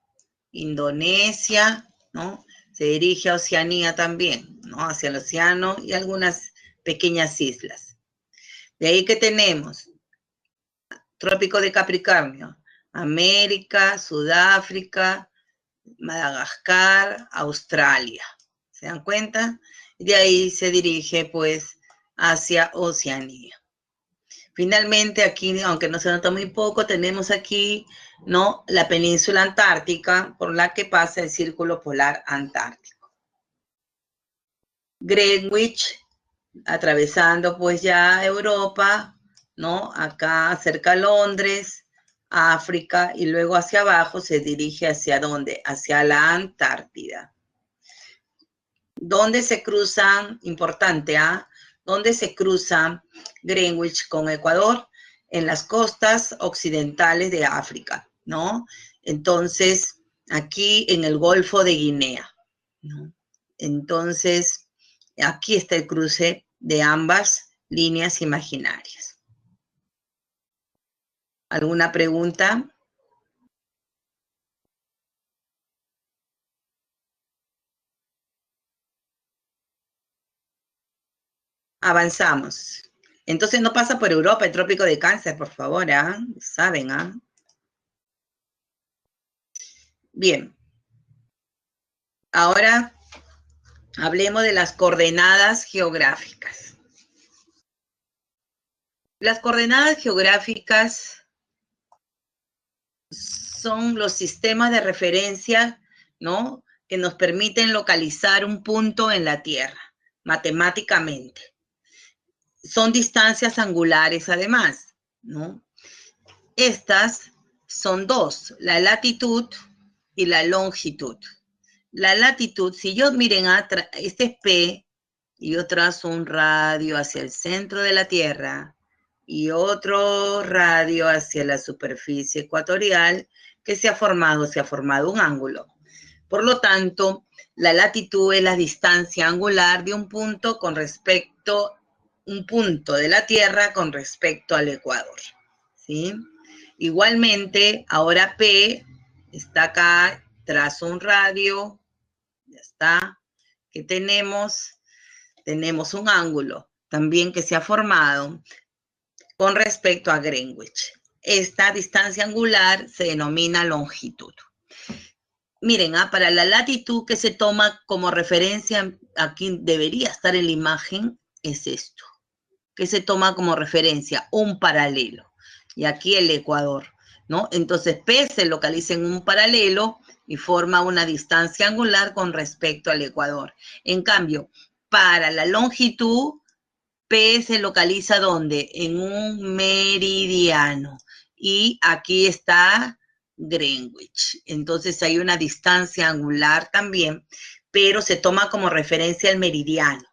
Indonesia, ¿no? Se dirige a Oceanía también, ¿no? Hacia el océano y algunas pequeñas islas. De ahí que tenemos Trópico de Capricornio, América, Sudáfrica, Madagascar, Australia. ¿Se dan cuenta? Y de ahí se dirige pues hacia Oceanía. Finalmente aquí, aunque no se nota muy poco, tenemos aquí, ¿no?, la península antártica por la que pasa el círculo polar antártico. Greenwich, atravesando pues ya Europa, ¿no? Acá cerca a Londres, África, y luego hacia abajo se dirige hacia ¿dónde? Hacia la Antártida. ¿Dónde se cruzan? Importante, ¿ah? ¿Dónde se cruza Greenwich con Ecuador? En las costas occidentales de África, ¿no? Entonces, aquí en el Golfo de Guinea, ¿no? Entonces, aquí está el cruce de ambas líneas imaginarias. ¿Alguna pregunta? Avanzamos. Entonces no pasa por Europa el trópico de Cáncer, por favor, ¿ah? Saben, ¿ah? Bien. Ahora hablemos de las coordenadas geográficas. Las coordenadas geográficas son los sistemas de referencia, ¿no?, que nos permiten localizar un punto en la Tierra, matemáticamente. Son distancias angulares además, ¿no? Estas son dos, la latitud y la longitud. La latitud, si yo miren, este es P, y yo trazo un radio hacia el centro de la Tierra y otro radio hacia la superficie ecuatorial, que se ha formado un ángulo. Por lo tanto, la latitud es la distancia angular de un punto con respecto, un punto de la Tierra con respecto al Ecuador, ¿sí? Igualmente, ahora P está acá, trazo un radio, ya está. ¿Qué tenemos? Tenemos un ángulo también que se ha formado con respecto a Greenwich. Esta distancia angular se denomina longitud. Miren, para la latitud que se toma como referencia, aquí debería estar en la imagen, es esto, que se toma como referencia un paralelo. Y aquí el Ecuador, ¿no? Entonces P se localiza en un paralelo y forma una distancia angular con respecto al Ecuador. En cambio, para la longitud, P se localiza ¿dónde? En un meridiano. Y aquí está Greenwich. Entonces hay una distancia angular también, pero se toma como referencia el meridiano,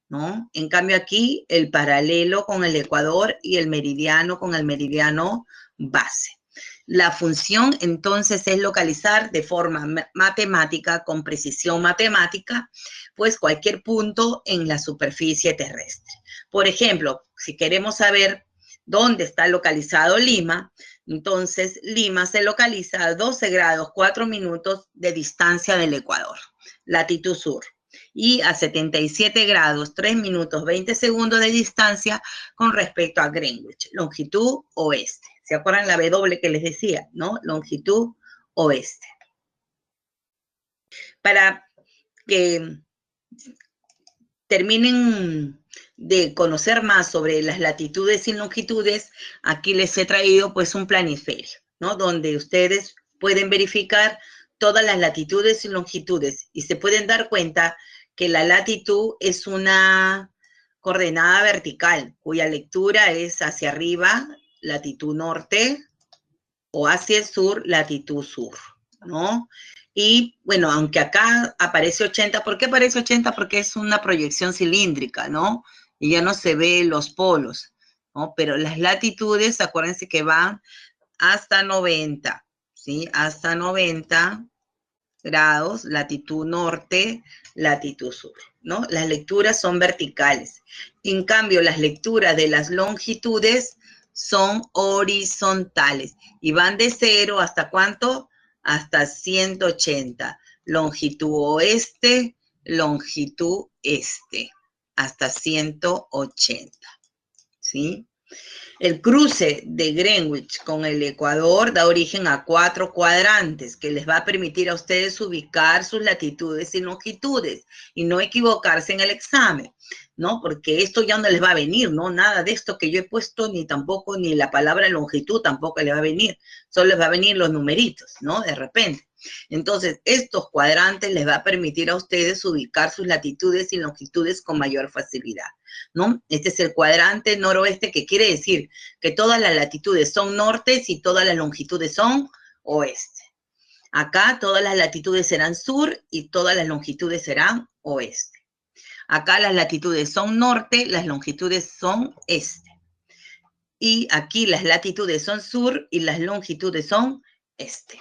¿no? En cambio aquí el paralelo con el Ecuador y el meridiano con el meridiano base. La función entonces es localizar de forma matemática, con precisión matemática, pues cualquier punto en la superficie terrestre. Por ejemplo, si queremos saber dónde está localizado Lima, entonces Lima se localiza a 12 grados 4 minutos de distancia del Ecuador, latitud sur, y a 77 grados 3 minutos 20 segundos de distancia con respecto a Greenwich, longitud oeste. ¿Se acuerdan la W que les decía, no? Longitud oeste. Para que terminen de conocer más sobre las latitudes y longitudes, aquí les he traído pues un planiferio, ¿no? Donde ustedes pueden verificar todas las latitudes y longitudes y se pueden dar cuenta que la latitud es una coordenada vertical cuya lectura es hacia arriba, latitud norte, o hacia el sur, latitud sur, ¿no? Y bueno, aunque acá aparece 80, ¿por qué aparece 80? Porque es una proyección cilíndrica, ¿no? Y ya no se ve los polos, ¿no? Pero las latitudes, acuérdense que van hasta 90, ¿sí? Hasta 90 grados, latitud norte, latitud sur, ¿no? Las lecturas son verticales. En cambio, las lecturas de las longitudes son horizontales y van de 0 hasta ¿cuánto? Hasta 180. Longitud oeste, longitud este, hasta 180, ¿sí? El cruce de Greenwich con el Ecuador da origen a 4 cuadrantes que les va a permitir a ustedes ubicar sus latitudes y longitudes y no equivocarse en el examen, ¿no? Porque esto ya no les va a venir, ¿no? Nada de esto que yo he puesto, ni tampoco, ni la palabra longitud tampoco les va a venir, solo les va a venir los numeritos, ¿no? De repente. Entonces, estos cuadrantes les va a permitir a ustedes ubicar sus latitudes y longitudes con mayor facilidad, ¿no? Este es el cuadrante noroeste, que quiere decir que todas las latitudes son nortes y todas las longitudes son oeste. Acá todas las latitudes serán sur y todas las longitudes serán oeste. Acá las latitudes son norte, las longitudes son este. Y aquí las latitudes son sur y las longitudes son este.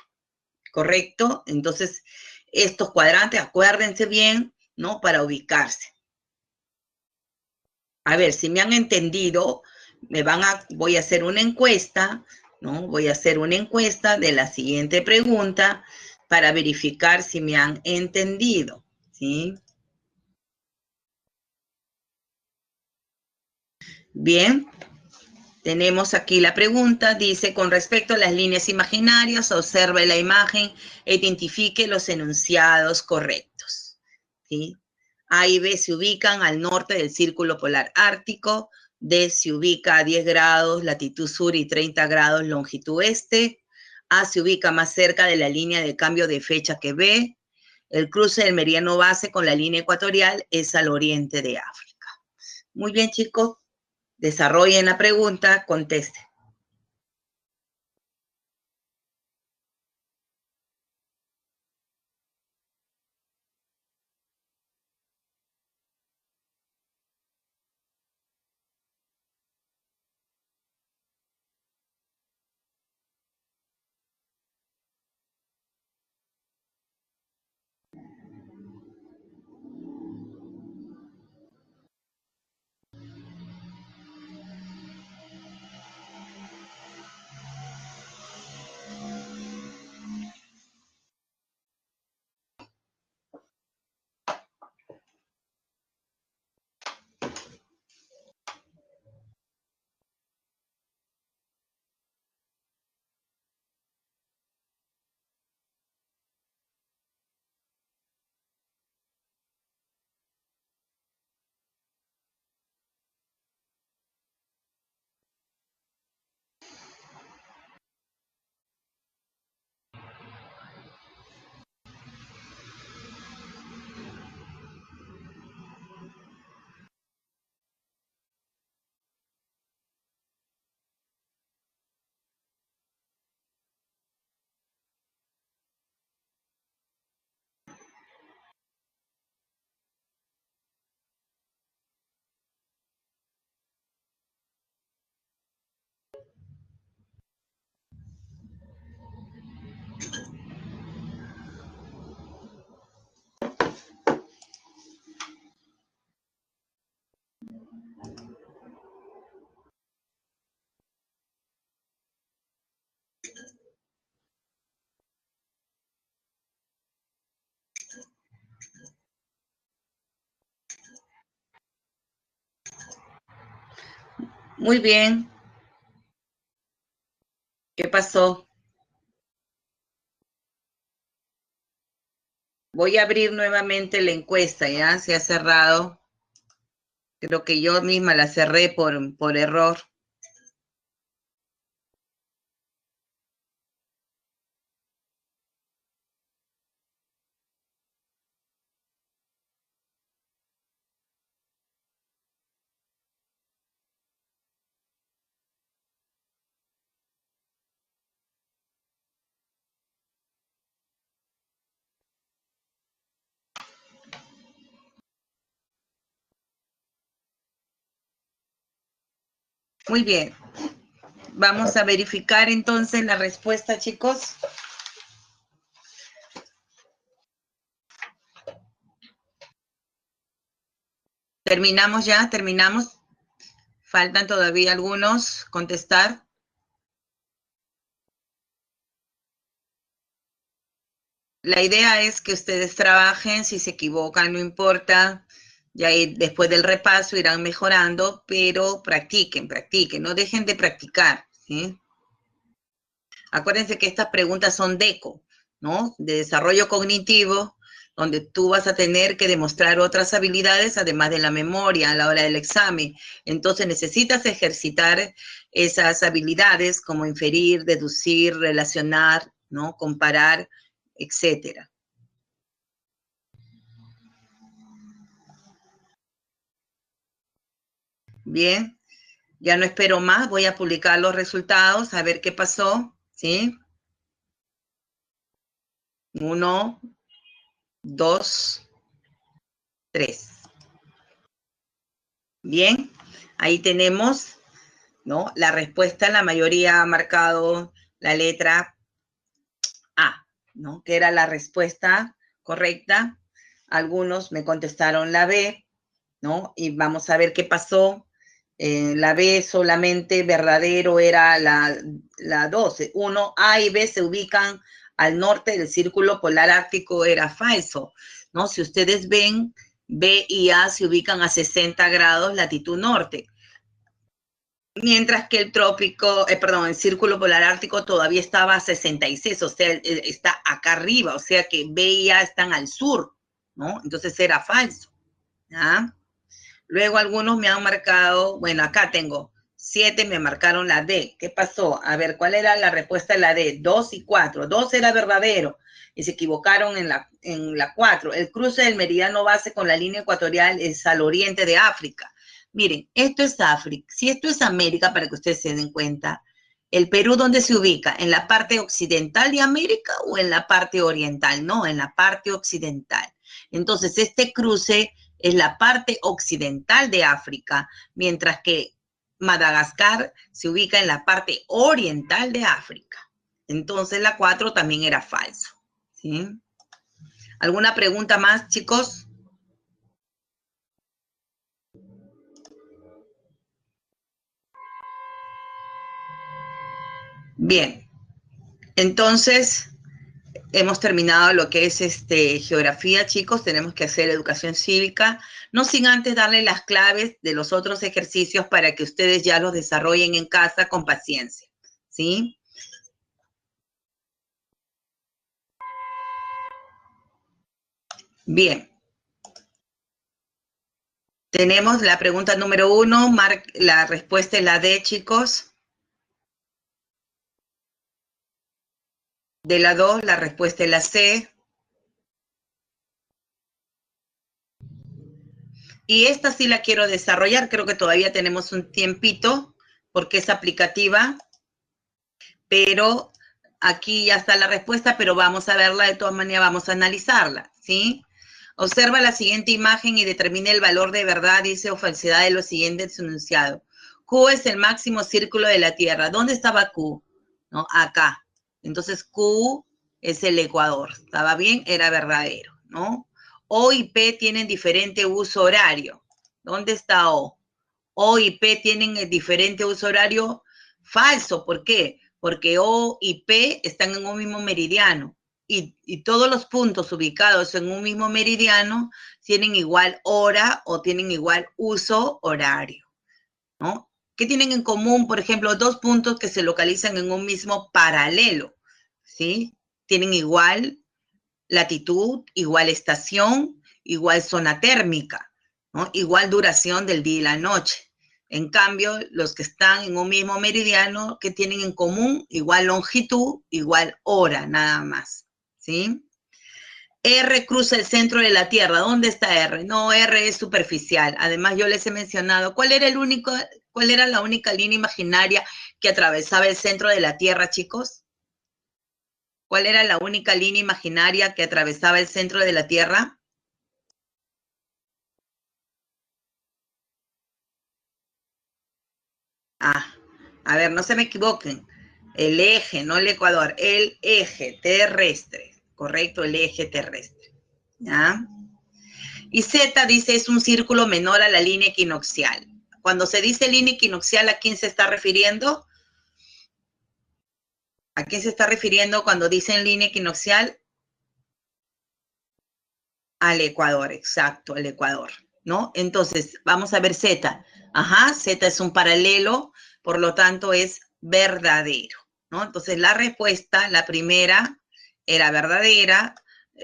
¿Correcto? Entonces, estos cuadrantes, acuérdense bien, ¿no? Para ubicarse. A ver, si me han entendido, voy a hacer una encuesta, ¿no? Voy a hacer una encuesta de la siguiente pregunta para verificar si me han entendido, ¿sí? Bien, tenemos aquí la pregunta, dice, con respecto a las líneas imaginarias, observe la imagen e identifique los enunciados correctos, ¿sí? A y B se ubican al norte del círculo polar ártico, D se ubica a 10 grados latitud sur y 30 grados longitud este, A se ubica más cerca de la línea de cambio de fecha que B, el cruce del meridiano base con la línea ecuatorial es al oriente de África. Muy bien, chicos. Desarrollen la pregunta, contesten. Muy bien. ¿Qué pasó? Voy a abrir nuevamente la encuesta, ¿ya? Se ha cerrado. Creo que yo misma la cerré por error. Muy bien. Vamos a verificar entonces la respuesta, chicos. ¿Terminamos ya? ¿Terminamos? ¿Faltan todavía algunos contestar? La idea es que ustedes trabajen, si se equivocan no importa, ya después del repaso irán mejorando, pero practiquen, practiquen, no dejen de practicar, ¿sí? Acuérdense que estas preguntas son DECO, ¿no? De desarrollo cognitivo, donde tú vas a tener que demostrar otras habilidades, además de la memoria a la hora del examen. Entonces necesitas ejercitar esas habilidades como inferir, deducir, relacionar, ¿no? Comparar, etcétera. Bien, ya no espero más, voy a publicar los resultados, a ver qué pasó, ¿sí? 1, 2, 3. Bien, ahí tenemos, ¿no? La respuesta, la mayoría ha marcado la letra A, ¿no? Que era la respuesta correcta. Algunos me contestaron la B, ¿no? Y vamos a ver qué pasó. La B solamente verdadero era la 12. 1, A y B se ubican al norte del círculo polar ártico, era falso, ¿no? Si ustedes ven, B y A se ubican a 60 grados latitud norte. Mientras que el el círculo polar ártico todavía estaba a 66, o sea, está acá arriba, o sea que B y A están al sur, ¿no? Entonces era falso, ¿ya? Luego algunos me han marcado, bueno, acá tengo 7, me marcaron la D. ¿Qué pasó? A ver, ¿cuál era la respuesta de la D? 2 y 4. 2 era verdadero y se equivocaron en la 4. El cruce del meridiano base con la línea ecuatorial es al oriente de África. Miren, esto es África. Si esto es América, para que ustedes se den cuenta, ¿el Perú dónde se ubica? ¿En la parte occidental de América o en la parte oriental? No, en la parte occidental. Entonces, este cruce es la parte occidental de África, mientras que Madagascar se ubica en la parte oriental de África. Entonces, la 4 también era falso, ¿sí? ¿Alguna pregunta más, chicos? Bien, entonces hemos terminado lo que es geografía, chicos. Tenemos que hacer educación cívica, no sin antes darle las claves de los otros ejercicios para que ustedes ya los desarrollen en casa con paciencia, ¿sí? Bien. Tenemos la pregunta número 1, la respuesta es la D, chicos. De la 2, la respuesta es la C. Y esta sí la quiero desarrollar, creo que todavía tenemos un tiempito porque es aplicativa, pero aquí ya está la respuesta, pero vamos a verla de todas maneras, vamos a analizarla, ¿sí? Observa la siguiente imagen y determine el valor de verdad, dice, o falsedad de lo siguiente enunciado. Q es el máximo círculo de la Tierra. ¿Dónde estaba Q? ¿No? Acá. Entonces Q es el ecuador. ¿Estaba bien? Era verdadero, ¿no? O y P tienen diferente uso horario. ¿Dónde está O? O y P tienen el diferente uso horario. Falso. ¿Por qué? Porque O y P están en un mismo meridiano. Y todos los puntos ubicados en un mismo meridiano tienen igual hora o tienen igual uso horario, ¿no? ¿Qué tienen en común, por ejemplo, dos puntos que se localizan en un mismo paralelo? ¿Sí? Tienen igual latitud, igual estación, igual zona térmica, ¿no? Igual duración del día y la noche. En cambio, los que están en un mismo meridiano, que tienen en común igual longitud, igual hora, nada más, ¿sí? R cruza el centro de la Tierra. ¿Dónde está R? No, R es superficial. Además, yo les he mencionado, ¿cuál era la única línea imaginaria que atravesaba el centro de la Tierra, chicos? ¿Cuál era la única línea imaginaria que atravesaba el centro de la Tierra? A ver, no se me equivoquen. El eje, no el ecuador, el eje terrestre, ¿correcto? El eje terrestre, ¿ya? Y Z dice es un círculo menor a la línea equinoccial. Cuando se dice línea equinoccial, ¿a quién se está refiriendo? ¿A quién se está refiriendo cuando dicen línea equinoccial? Al Ecuador, exacto, al Ecuador, ¿no? Entonces, vamos a ver Z. Ajá, Z es un paralelo, por lo tanto es verdadero, ¿no? Entonces, la respuesta, la primera era verdadera,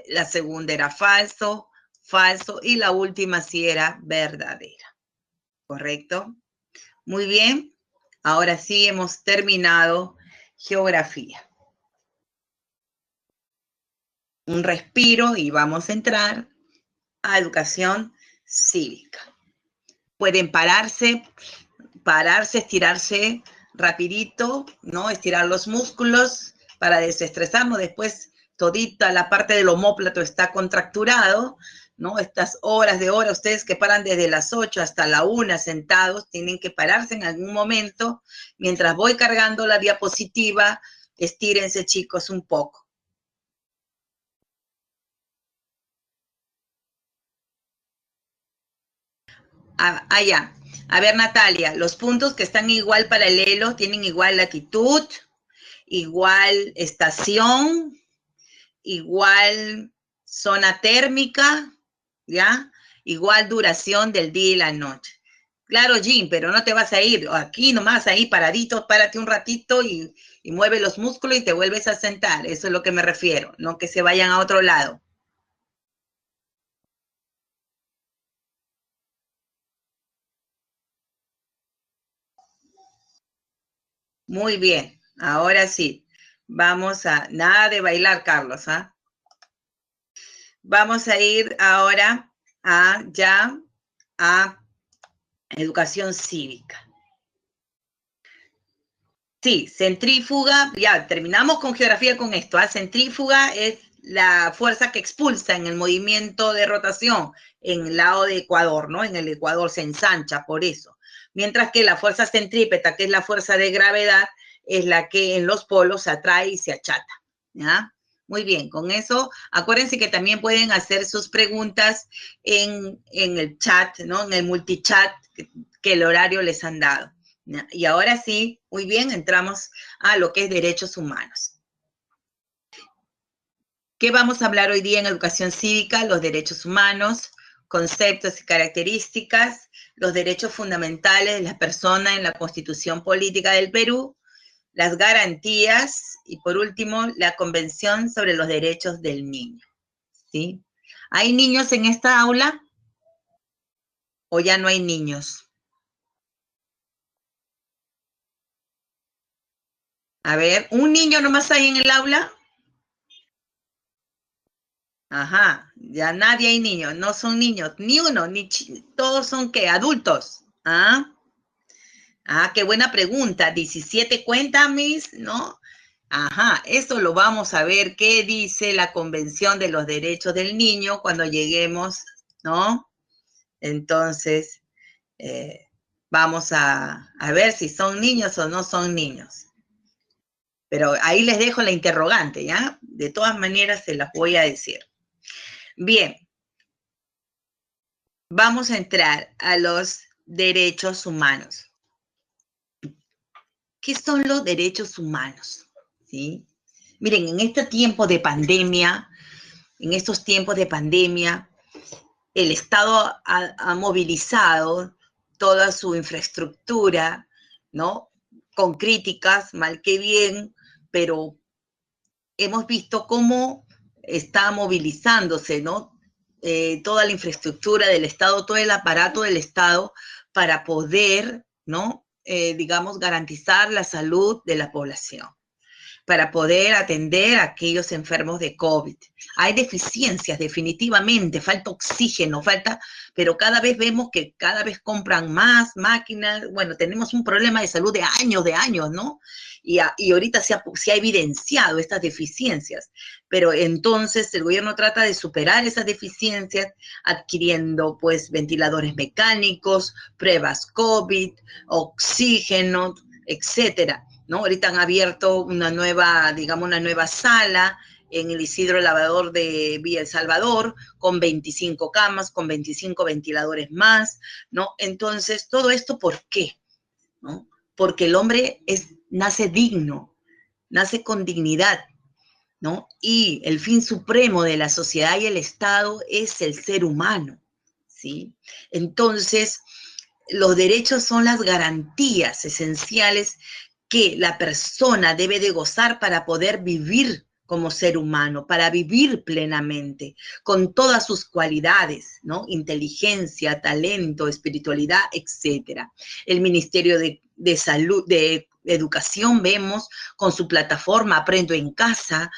la segunda era falso, falso, y la última sí era verdadera, ¿correcto? Muy bien, ahora sí hemos terminado geografía. Un respiro y vamos a entrar a educación cívica. Pueden pararse, estirarse rapidito, ¿no? Estirar los músculos para desestresarnos. Después todita la parte del omóplato está contracturado, ¿no? Estas horas de hora, ustedes que paran desde las 8 hasta la 1 sentados, tienen que pararse en algún momento. Mientras voy cargando la diapositiva, estírense, chicos, un poco. Ya. A ver, Natalia, los puntos que están igual paralelos tienen igual latitud, igual estación, igual zona térmica, ¿ya? Igual duración del día y la noche. Claro, Jim, pero no te vas a ir aquí nomás, ahí paradito, párate un ratito y mueve los músculos y te vuelves a sentar. Eso es lo que me refiero, no que se vayan a otro lado. Muy bien, ahora sí. Vamos a, nada de bailar, Carlos, ¿ah? Vamos a ir ahora a educación cívica. Sí, centrífuga, ya terminamos con geografía con esto. Centrífuga es la fuerza que expulsa en el movimiento de rotación en el lado de Ecuador, ¿no? En el Ecuador se ensancha por eso. Mientras que la fuerza centrípeta, que es la fuerza de gravedad, es la que en los polos se atrae y se achata, ¿ya? Muy bien, con eso, acuérdense que también pueden hacer sus preguntas en el chat, ¿no? En el multichat que el horario les han dado. Y ahora sí, muy bien, entramos a lo que es derechos humanos. ¿Qué vamos a hablar hoy día en educación cívica? Los derechos humanos, conceptos y características, los derechos fundamentales de la persona en la Constitución Política del Perú, las garantías y por último, la Convención sobre los Derechos del Niño. ¿Sí? ¿Hay niños en esta aula o ya no hay niños? A ver, ¿un niño nomás hay en el aula? Ajá, ya nadie hay niños, no son niños, ni uno, todos son ¿qué? Adultos. ¿Ah? Qué buena pregunta. 17 cuenta, mis, ¿no? Ajá, eso lo vamos a ver qué dice la Convención de los Derechos del Niño cuando lleguemos, ¿no? Entonces, vamos a ver si son niños o no son niños. Pero ahí les dejo la interrogante, ¿ya? De todas maneras se las voy a decir. Bien, vamos a entrar a los derechos humanos. ¿Qué son los derechos humanos? ¿Sí? Miren, en este tiempo de pandemia, en estos tiempos de pandemia, el Estado ha movilizado toda su infraestructura, ¿no? Con críticas, mal que bien, pero hemos visto cómo está movilizándose, ¿no? toda la infraestructura del Estado, todo el aparato del Estado para poder, ¿no? Digamos, garantizar la salud de la población, para poder atender a aquellos enfermos de COVID. Hay deficiencias, definitivamente, falta oxígeno, pero cada vez vemos que cada vez compran más máquinas. Bueno, tenemos un problema de salud de años, ¿no? Y ahorita se ha evidenciado estas deficiencias, pero entonces el gobierno trata de superar esas deficiencias adquiriendo, pues, ventiladores mecánicos, pruebas COVID, oxígeno, etcétera, ¿no? Ahorita han abierto una nueva sala en el Isidro Lavador de Villa El Salvador, con 25 camas, con 25 ventiladores más, ¿no? Entonces, todo esto, ¿por qué? ¿No? Porque el hombre nace digno, nace con dignidad, ¿no? Y el fin supremo de la sociedad y el Estado es el ser humano, ¿sí? Entonces, los derechos son las garantías esenciales que la persona debe de gozar para poder vivir como ser humano, para vivir plenamente, con todas sus cualidades, ¿no? Inteligencia, talento, espiritualidad, etcétera. El Ministerio de Salud, de Educación, vemos con su plataforma Aprendo en Casa,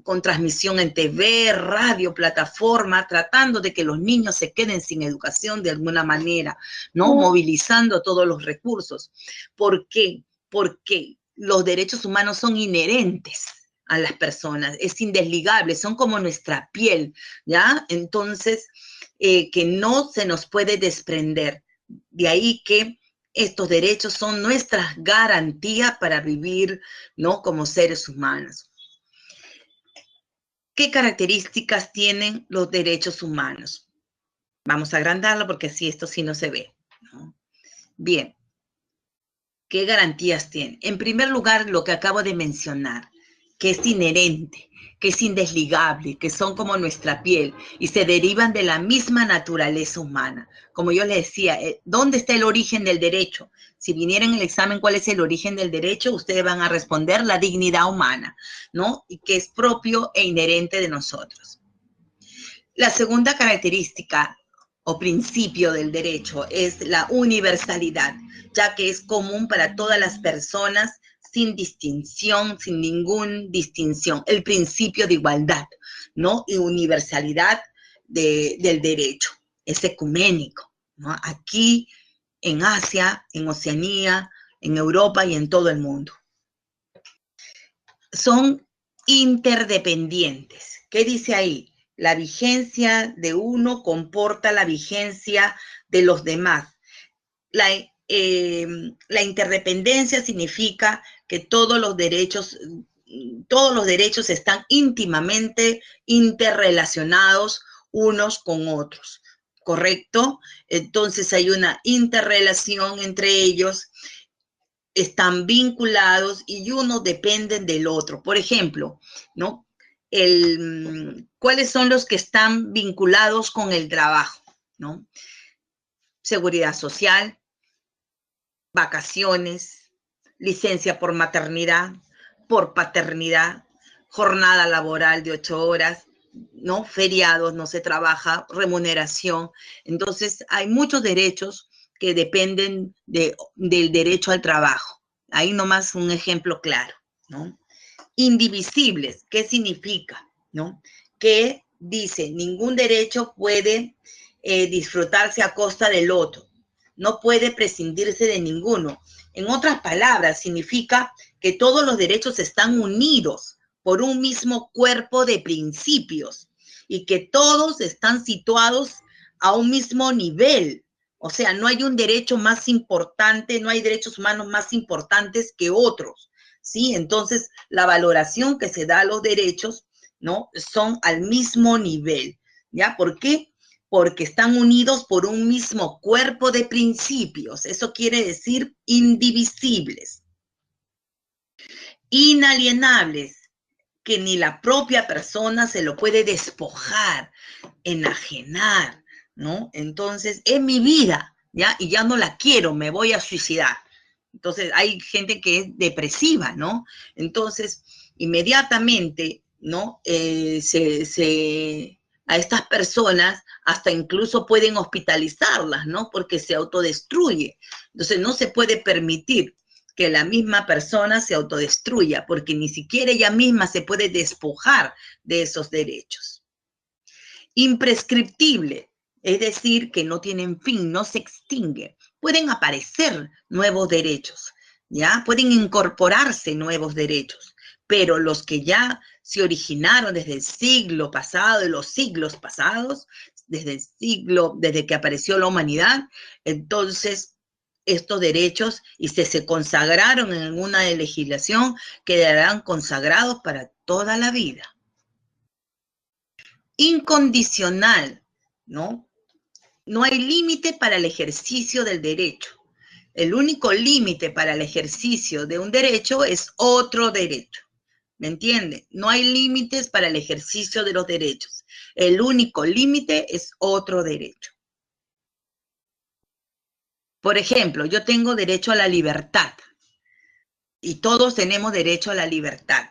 con transmisión en TV, radio, plataforma, tratando de que los niños se queden sin educación de alguna manera, ¿no? Movilizando todos los recursos. ¿Por qué? Porque los derechos humanos son inherentes a las personas, es indesligable, son como nuestra piel, ¿ya? Entonces, que no se nos puede desprender. De ahí que estos derechos son nuestras garantías para vivir, ¿no? Como seres humanos. ¿Qué características tienen los derechos humanos? Vamos a agrandarlo porque así esto sí no se ve, ¿no? Bien. ¿Qué garantías tiene? En primer lugar, lo que acabo de mencionar, que es inherente, que es indesligable, que son como nuestra piel y se derivan de la misma naturaleza humana. Como yo les decía, ¿dónde está el origen del derecho? Si viniera en el examen, ¿cuál es el origen del derecho? Ustedes van a responder la dignidad humana, ¿no? Y que es propio e inherente de nosotros. La segunda característica o principio del derecho es la universalidad, ya que es común para todas las personas sin distinción, sin ninguna distinción. El principio de igualdad, ¿no? Y universalidad del derecho. Es ecuménico, ¿no? Aquí, en Asia, en Oceanía, en Europa y en todo el mundo. Son interdependientes. ¿Qué dice ahí? La vigencia de uno comporta la vigencia de los demás. La interdependencia significa que todos los derechos están íntimamente interrelacionados unos con otros, ¿correcto? Entonces hay una interrelación entre ellos, están vinculados y uno dependen del otro. Por ejemplo, ¿no? ¿Cuáles son los que están vinculados con el trabajo? ¿No? Seguridad social, vacaciones, licencia por maternidad, por paternidad, jornada laboral de 8 horas, ¿no? Feriados, no se trabaja, remuneración. Entonces, hay muchos derechos que dependen del derecho al trabajo. Ahí nomás un ejemplo claro, ¿no? Indivisibles, ¿qué significa? ¿No? Que dice, ningún derecho puede disfrutarse a costa del otro, no puede prescindirse de ninguno. En otras palabras, significa que todos los derechos están unidos por un mismo cuerpo de principios y que todos están situados a un mismo nivel. O sea, no hay un derecho más importante, no hay derechos humanos más importantes que otros, ¿sí? Entonces, la valoración que se da a los derechos, ¿no? Son al mismo nivel, ¿ya? ¿Por qué? Porque están unidos por un mismo cuerpo de principios. Eso quiere decir indivisibles. Inalienables, que ni la propia persona se lo puede despojar, enajenar, ¿no? Entonces, es mi vida, ¿ya? Y ya no la quiero, me voy a suicidar. Entonces, hay gente que es depresiva, ¿no? Entonces, inmediatamente, ¿no? a estas personas hasta incluso pueden hospitalizarlas, ¿no? Porque se autodestruye. Entonces no se puede permitir que la misma persona se autodestruya, porque ni siquiera ella misma se puede despojar de esos derechos. Imprescriptible, es decir, que no tienen fin, no se extinguen. Pueden aparecer nuevos derechos, ¿ya? Pueden incorporarse nuevos derechos, pero los que ya se originaron desde el siglo pasado y los siglos pasados, desde que apareció la humanidad, entonces estos derechos y se consagraron en una legislación quedarán consagrados para toda la vida. Incondicional, ¿no? No hay límite para el ejercicio del derecho. El único límite para el ejercicio de un derecho es otro derecho. ¿Me entiende? No hay límites para el ejercicio de los derechos. El único límite es otro derecho. Por ejemplo, yo tengo derecho a la libertad y todos tenemos derecho a la libertad.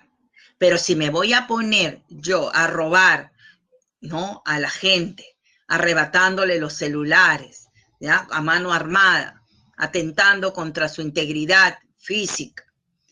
Pero si me voy a poner yo a robar, ¿no?, a la gente, arrebatándole los celulares, ¿ya?, a mano armada, atentando contra su integridad física,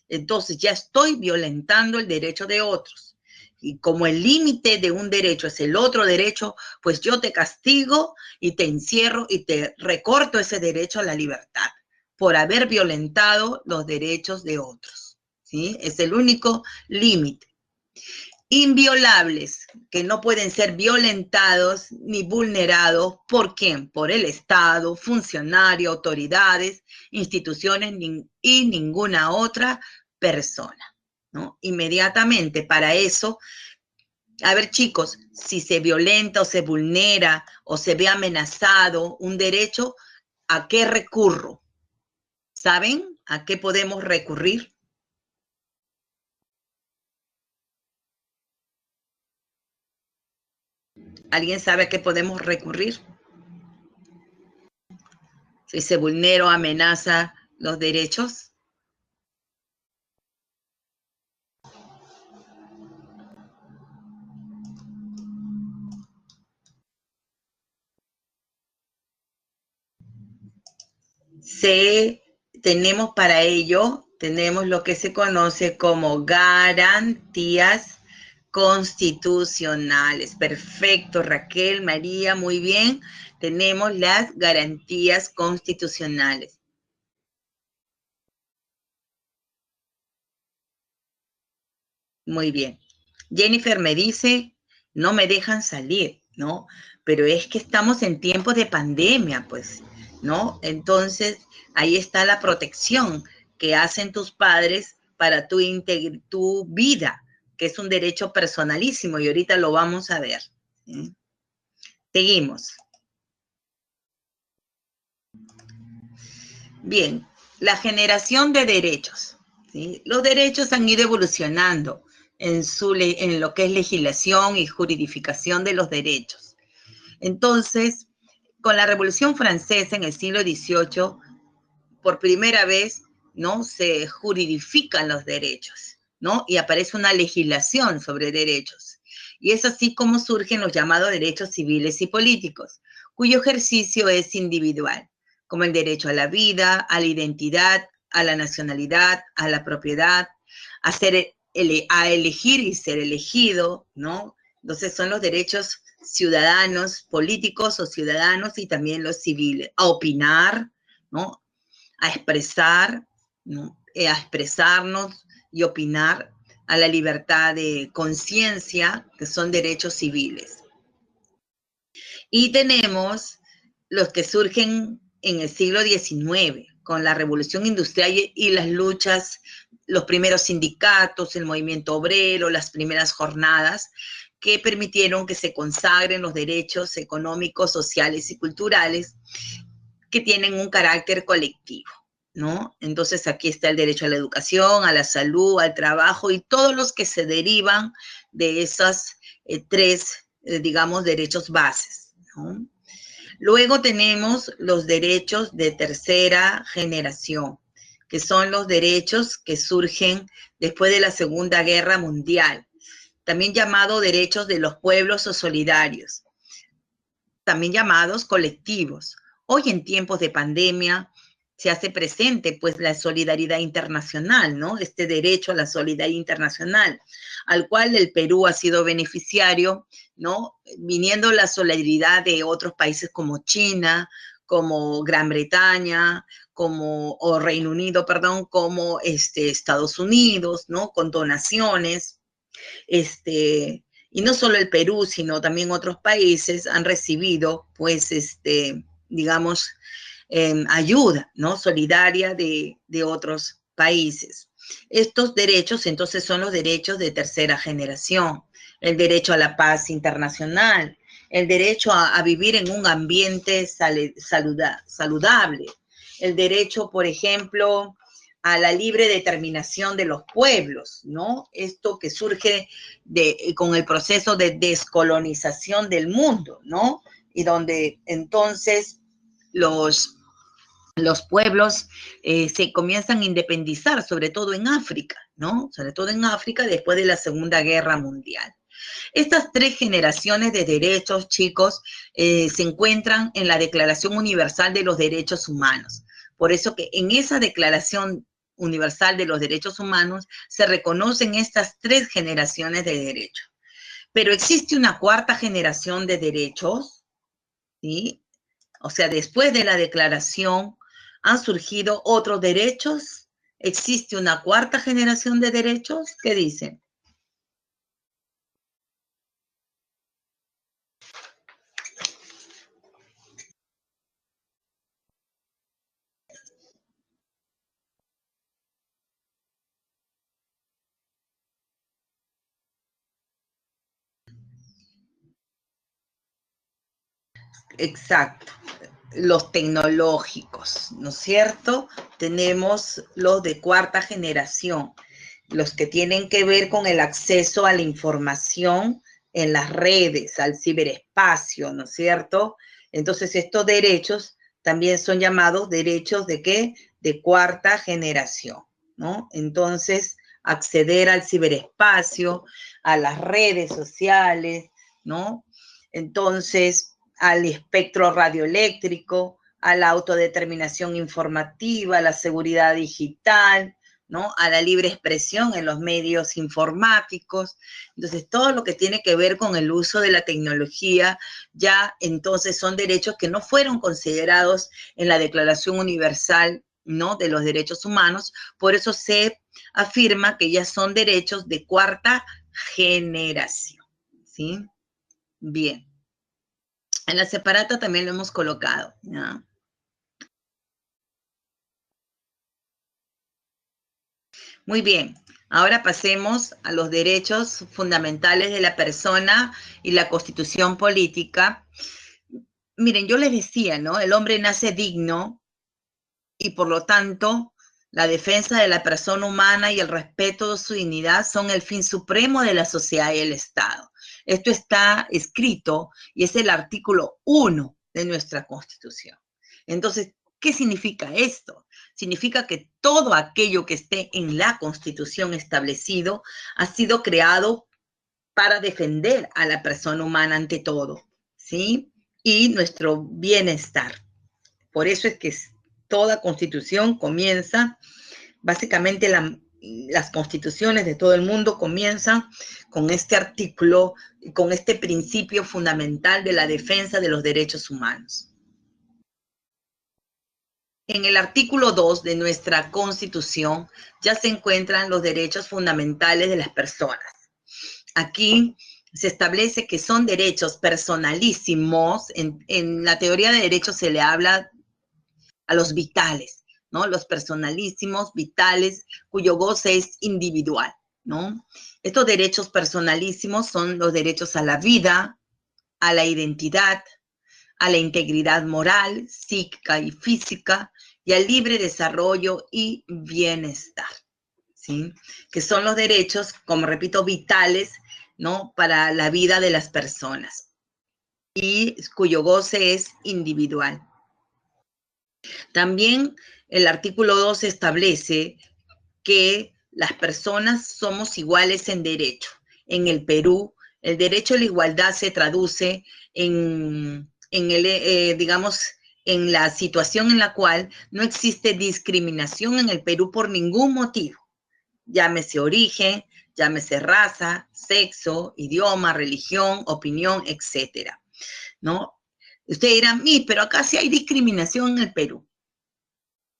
entonces ya estoy violentando el derecho de otros. Y como el límite de un derecho es el otro derecho, pues yo te castigo y te encierro y te recorto ese derecho a la libertad por haber violentado los derechos de otros, ¿sí? Es el único límite. Inviolables, que no pueden ser violentados ni vulnerados. ¿Por quién? Por el Estado, funcionarios, autoridades, instituciones y ninguna otra persona, ¿no? Inmediatamente para eso, a ver chicos, si se violenta o se vulnera o se ve amenazado un derecho, ¿a qué recurro? ¿Saben a qué podemos recurrir? ¿Alguien sabe a qué podemos recurrir? Si se vulnera o amenaza los derechos. Tenemos para ello, tenemos lo que se conoce como garantías constitucionales. Perfecto, Raquel, María, muy bien. Tenemos las garantías constitucionales. Muy bien. Jennifer me dice, no me dejan salir, ¿no? Pero es que estamos en tiempos de pandemia, pues, ¿no? Entonces, ahí está la protección que hacen tus padres para tu vida, que es un derecho personalísimo y ahorita lo vamos a ver. ¿Sí? Seguimos. Bien, la generación de derechos, ¿sí? Los derechos han ido evolucionando en lo que es legislación y juridificación de los derechos. Entonces, con la Revolución Francesa en el siglo XVIII, por primera vez, ¿no?, se juridifican los derechos, ¿no? Y aparece una legislación sobre derechos. Y es así como surgen los llamados derechos civiles y políticos, cuyo ejercicio es individual, como el derecho a la vida, a la identidad, a la nacionalidad, a la propiedad, a elegir y ser elegido, ¿no? Entonces son los derechos ciudadanos, políticos o ciudadanos y también los civiles, a opinar, ¿no?, a expresar, ¿no?, a expresarnos y opinar, a la libertad de conciencia, que son derechos civiles. Y tenemos los que surgen en el siglo XIX, con la revolución industrial y las luchas, los primeros sindicatos, el movimiento obrero, las primeras jornadas, que permitieron que se consagren los derechos económicos, sociales y culturales que tienen un carácter colectivo, ¿no? Entonces aquí está el derecho a la educación, a la salud, al trabajo y todos los que se derivan de esas tres, digamos, derechos bases, ¿no? Luego tenemos los derechos de tercera generación, que son los derechos que surgen después de la Segunda Guerra Mundial, también llamado derechos de los pueblos o solidarios, también llamados colectivos. Hoy en tiempos de pandemia se hace presente pues la solidaridad internacional, ¿no? Este derecho a la solidaridad internacional, al cual el Perú ha sido beneficiario, ¿no? Viniendo la solidaridad de otros países como China, como Gran Bretaña, como, o Reino Unido, perdón, como Estados Unidos, ¿no? Con donaciones, y no solo el Perú, sino también otros países han recibido, pues, digamos, ayuda, ¿no? Solidaria de otros países. Estos derechos, entonces, son los derechos de tercera generación, el derecho a la paz internacional, el derecho a vivir en un ambiente saludable, el derecho, por ejemplo, a la libre determinación de los pueblos, ¿no? Esto que surge con el proceso de descolonización del mundo, ¿no? Y donde entonces los pueblos se comienzan a independizar, sobre todo en África, ¿no? Sobre todo en África después de la Segunda Guerra Mundial. Estas tres generaciones de derechos, chicos, se encuentran en la Declaración Universal de los Derechos Humanos. Por eso que en esa Declaración Universal de los Derechos Humanos se reconocen estas tres generaciones de derechos. Pero existe una cuarta generación de derechos, ¿sí? O sea, después de la declaración han surgido otros derechos. ¿Existe una cuarta generación de derechos? ¿Qué dicen? Exacto. Los tecnológicos, ¿no es cierto? Tenemos los de cuarta generación, los que tienen que ver con el acceso a la información en las redes, al ciberespacio, ¿no es cierto? Entonces, estos derechos también son llamados derechos de ¿qué? De cuarta generación, ¿no? Entonces, acceder al ciberespacio, a las redes sociales, ¿no? Entonces, al espectro radioeléctrico, a la autodeterminación informativa, a la seguridad digital, ¿no? A la libre expresión en los medios informáticos. Entonces, todo lo que tiene que ver con el uso de la tecnología, ya entonces son derechos que no fueron considerados en la Declaración Universal, ¿no? De los Derechos Humanos. Por eso se afirma que ya son derechos de cuarta generación, ¿sí? Bien. En la separata también lo hemos colocado, ¿ya? Muy bien. Ahora pasemos a los derechos fundamentales de la persona y la Constitución política. Miren, yo les decía, ¿no? El hombre nace digno y por lo tanto la defensa de la persona humana y el respeto de su dignidad son el fin supremo de la sociedad y el Estado. Esto está escrito y es el artículo 1 de nuestra Constitución. Entonces, ¿qué significa esto? Significa que todo aquello que esté en la Constitución establecido ha sido creado para defender a la persona humana ante todo, ¿sí? Y nuestro bienestar. Por eso es que toda constitución comienza, básicamente las constituciones de todo el mundo comienzan con este artículo, con este principio fundamental de la defensa de los derechos humanos. En el artículo 2 de nuestra Constitución ya se encuentran los derechos fundamentales de las personas. Aquí se establece que son derechos personalísimos. En la teoría de derechos se le habla a los vitales, ¿no? Los personalísimos, vitales, cuyo goce es individual, ¿no? Estos derechos personalísimos son los derechos a la vida, a la identidad, a la integridad moral, psíquica y física, y al libre desarrollo y bienestar, ¿sí? Que son los derechos, como repito, vitales, ¿no? Para la vida de las personas y cuyo goce es individual. También el artículo 2 establece que las personas somos iguales en derecho. en el Perú, el derecho a la igualdad se traduce digamos, en la situación en la cual no existe discriminación en el Perú por ningún motivo, llámese origen, llámese raza, sexo, idioma, religión, opinión, etcétera, ¿no? Ustedes dirán, pero acá sí hay discriminación en el Perú.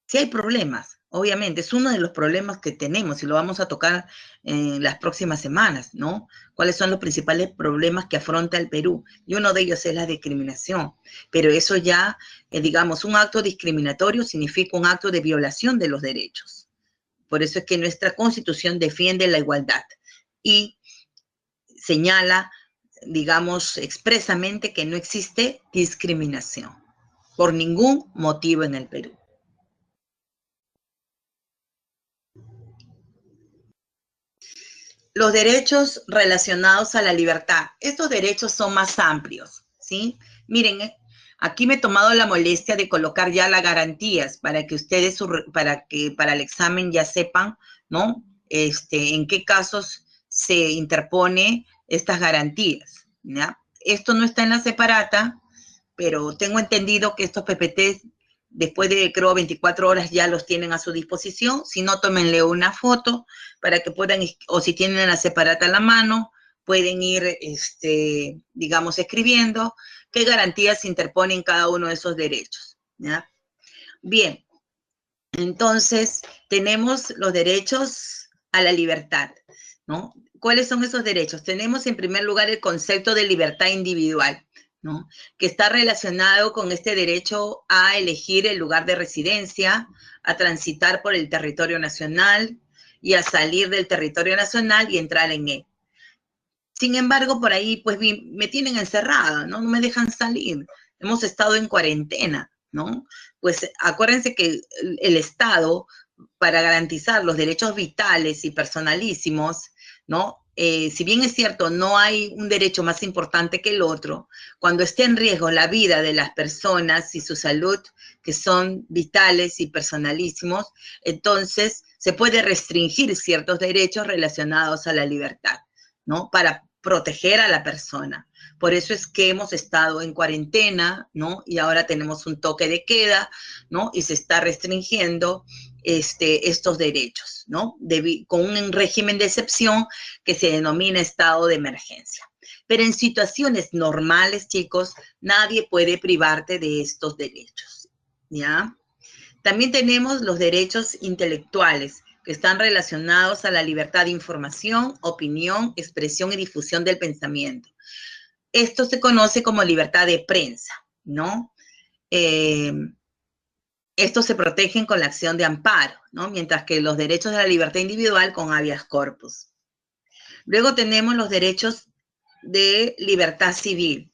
Sí hay problemas, obviamente, es uno de los problemas que tenemos y lo vamos a tocar en las próximas semanas, ¿no? ¿Cuáles son los principales problemas que afronta el Perú? Y uno de ellos es la discriminación, pero eso ya, digamos, un acto discriminatorio significa un acto de violación de los derechos. Por eso es que nuestra Constitución defiende la igualdad y señala, digamos, expresamente que no existe discriminación por ningún motivo en el Perú. Los derechos relacionados a la libertad. Estos derechos son más amplios, ¿sí? Miren, aquí me he tomado la molestia de colocar ya las garantías para que ustedes, para el examen ya sepan, ¿no? En qué casos se interpone estas garantías, ¿ya? Esto no está en la separata, pero tengo entendido que estos PPTs, después de, creo, 24 horas ya los tienen a su disposición. Si no, tómenle una foto para que puedan, o si tienen la separata a la mano, pueden ir, digamos, escribiendo qué garantías se interponen cada uno de esos derechos, ¿ya? Bien, entonces tenemos los derechos a la libertad, ¿no? ¿Cuáles son esos derechos? Tenemos en primer lugar el concepto de libertad individual, ¿no? Que está relacionado con este derecho a elegir el lugar de residencia, a transitar por el territorio nacional y a salir del territorio nacional y entrar en él. Sin embargo, por ahí, pues, me tienen encerrada, ¿no? No me dejan salir. Hemos estado en cuarentena, ¿no? Pues acuérdense que el Estado, para garantizar los derechos vitales y personalísimos, ¿no? Si bien es cierto, no hay un derecho más importante que el otro, cuando esté en riesgo la vida de las personas y su salud, que son vitales y personalísimos, entonces se puede restringir ciertos derechos relacionados a la libertad, ¿no? Para proteger a la persona. Por eso es que hemos estado en cuarentena, ¿no? Y ahora tenemos un toque de queda, ¿no? Y se está restringiendo estos derechos, ¿no? Con un régimen de excepción que se denomina estado de emergencia. Pero en situaciones normales, chicos, nadie puede privarte de estos derechos, ¿ya? También tenemos los derechos intelectuales, que están relacionados a la libertad de información, opinión, expresión y difusión del pensamiento. Esto se conoce como libertad de prensa, ¿no? Estos se protegen con la acción de amparo, ¿no? Mientras que los derechos de la libertad individual con habeas corpus. Luego tenemos los derechos de libertad civil,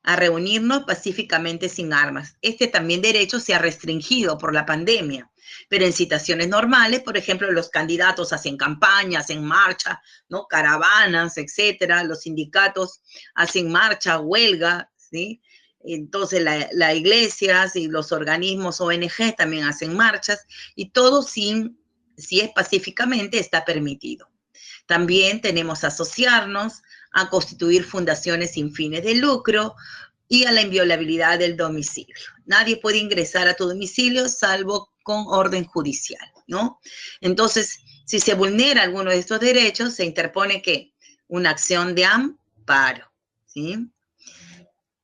a reunirnos pacíficamente sin armas. Este también derecho se ha restringido por la pandemia, pero en situaciones normales, por ejemplo, los candidatos hacen campañas, hacen marcha, ¿no? Caravanas, etcétera, los sindicatos hacen marcha, huelga, ¿sí? Entonces las iglesias y los organismos ONG también hacen marchas y todo si es pacíficamente, está permitido. También tenemos asociarnos, a constituir fundaciones sin fines de lucro y a la inviolabilidad del domicilio. Nadie puede ingresar a tu domicilio salvo con orden judicial, ¿no? Entonces, si se vulnera alguno de estos derechos, se interpone, ¿qué? Una acción de amparo, ¿sí?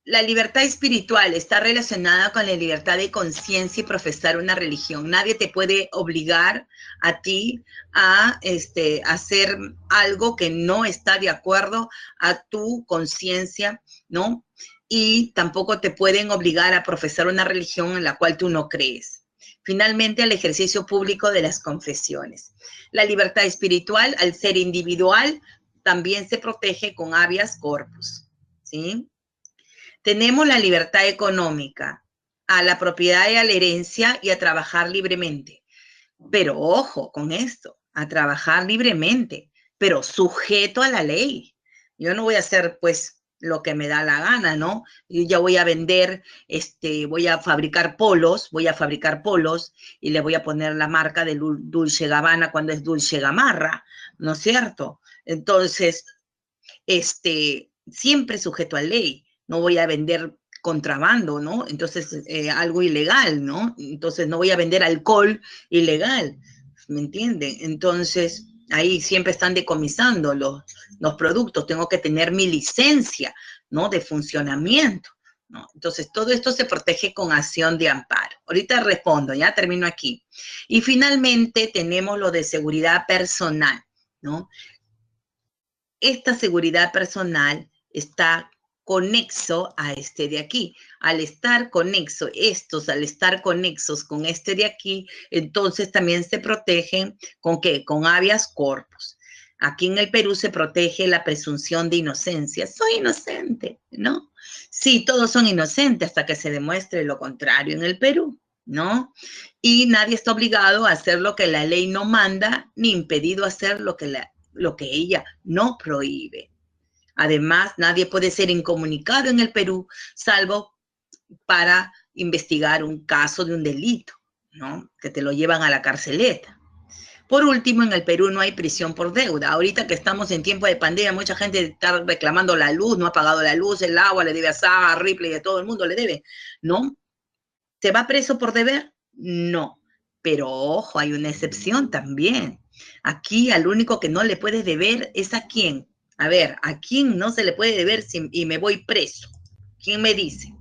La libertad espiritual está relacionada con la libertad de conciencia y profesar una religión. Nadie te puede obligar a ti a hacer algo que no está de acuerdo a tu conciencia, ¿no? Y tampoco te pueden obligar a profesar una religión en la cual tú no crees. Finalmente, al ejercicio público de las confesiones. La libertad espiritual, al ser individual, también se protege con habeas corpus, ¿sí? Tenemos la libertad económica, a la propiedad y a la herencia y a trabajar libremente. Pero ojo con esto, a trabajar libremente, pero sujeto a la ley. Yo no voy a hacer, pues, lo que me da la gana, ¿no? Yo ya voy a vender, voy a fabricar polos y le voy a poner la marca de Dolce & Gabbana cuando es Dolce & Gamarra, ¿no es cierto? Entonces, siempre sujeto a ley. No voy a vender contrabando, ¿no? Entonces, algo ilegal, ¿no? Entonces, no voy a vender alcohol ilegal, ¿me entienden? Entonces, ahí siempre están decomisando los productos. Tengo que tener mi licencia, ¿no? De funcionamiento, ¿no? Entonces, todo esto se protege con acción de amparo. Ahorita respondo, ya termino aquí. Y finalmente tenemos lo de seguridad personal, ¿no? Esta seguridad personal está conexo a este de aquí. Al estar conexos con este de aquí, entonces también se protegen ¿con qué? Con habeas corpus. Aquí en el Perú se protege la presunción de inocencia. Soy inocente, ¿no? Sí, todos son inocentes hasta que se demuestre lo contrario en el Perú, ¿no? Y nadie está obligado a hacer lo que la ley no manda, ni impedido hacer lo que ella no prohíbe. Además, nadie puede ser incomunicado en el Perú, salvo para investigar un caso de un delito, ¿no? Que te lo llevan a la carceleta. Por último, en el Perú no hay prisión por deuda. Ahorita que estamos en tiempo de pandemia, mucha gente está reclamando la luz, no ha pagado la luz, el agua, le debe a Saga, a Ripley, a todo el mundo le debe, ¿no? ¿Se va preso por deber? No. Pero ojo, hay una excepción también. Aquí al único que no le puedes deber es a quién. A ver, ¿a quién no se le puede deber y me voy preso? ¿Quién me dice?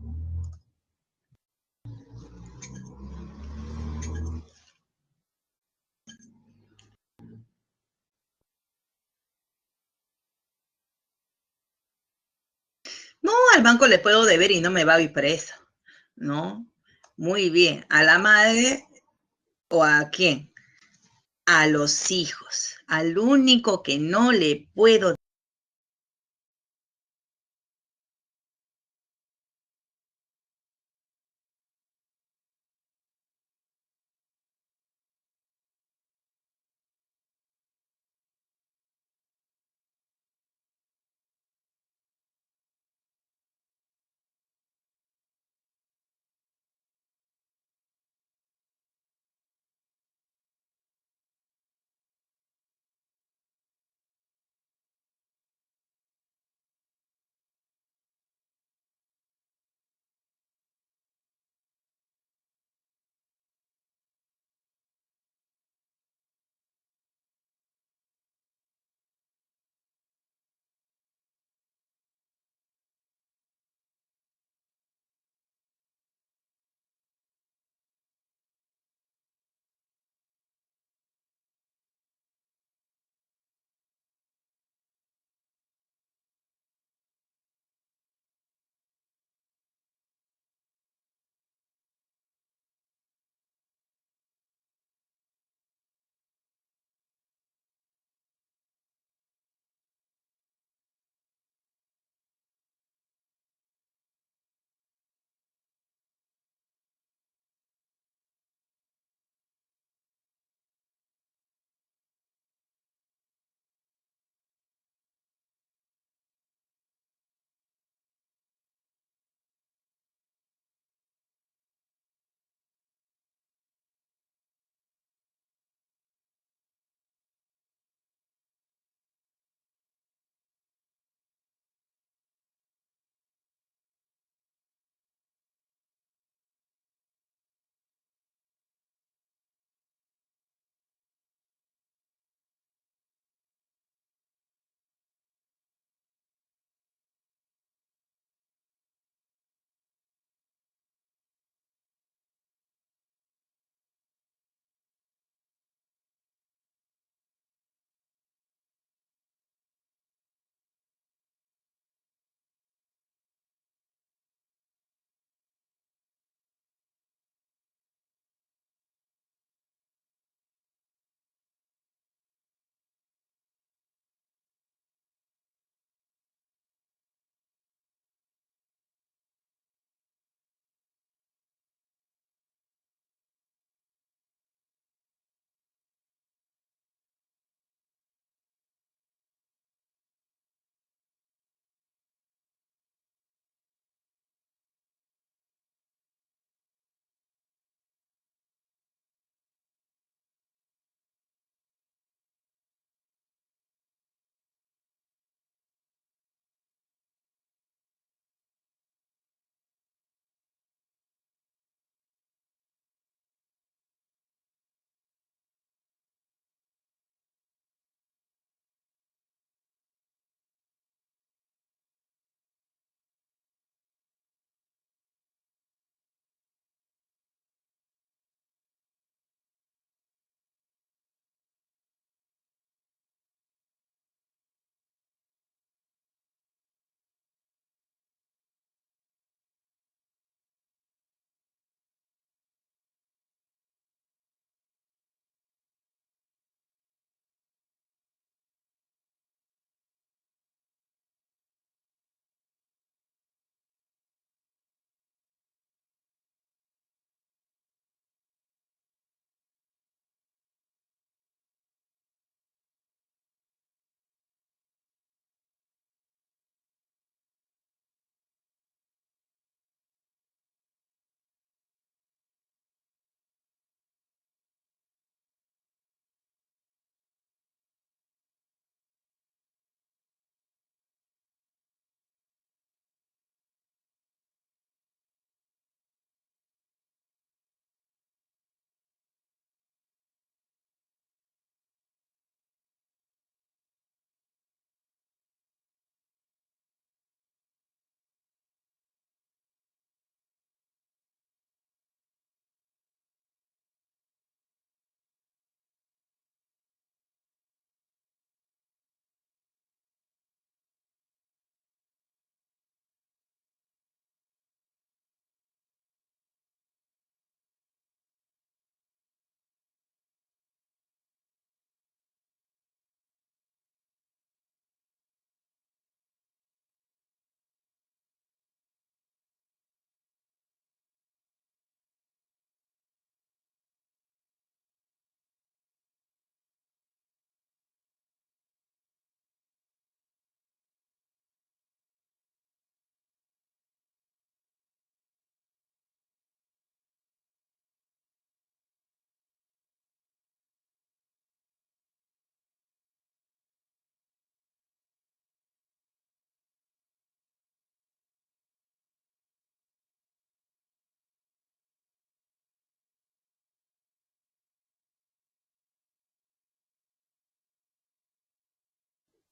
No, al banco le puedo deber y no me va a ir preso, ¿no? Muy bien. ¿A la madre o a quién? A los hijos. Al único que no le puedo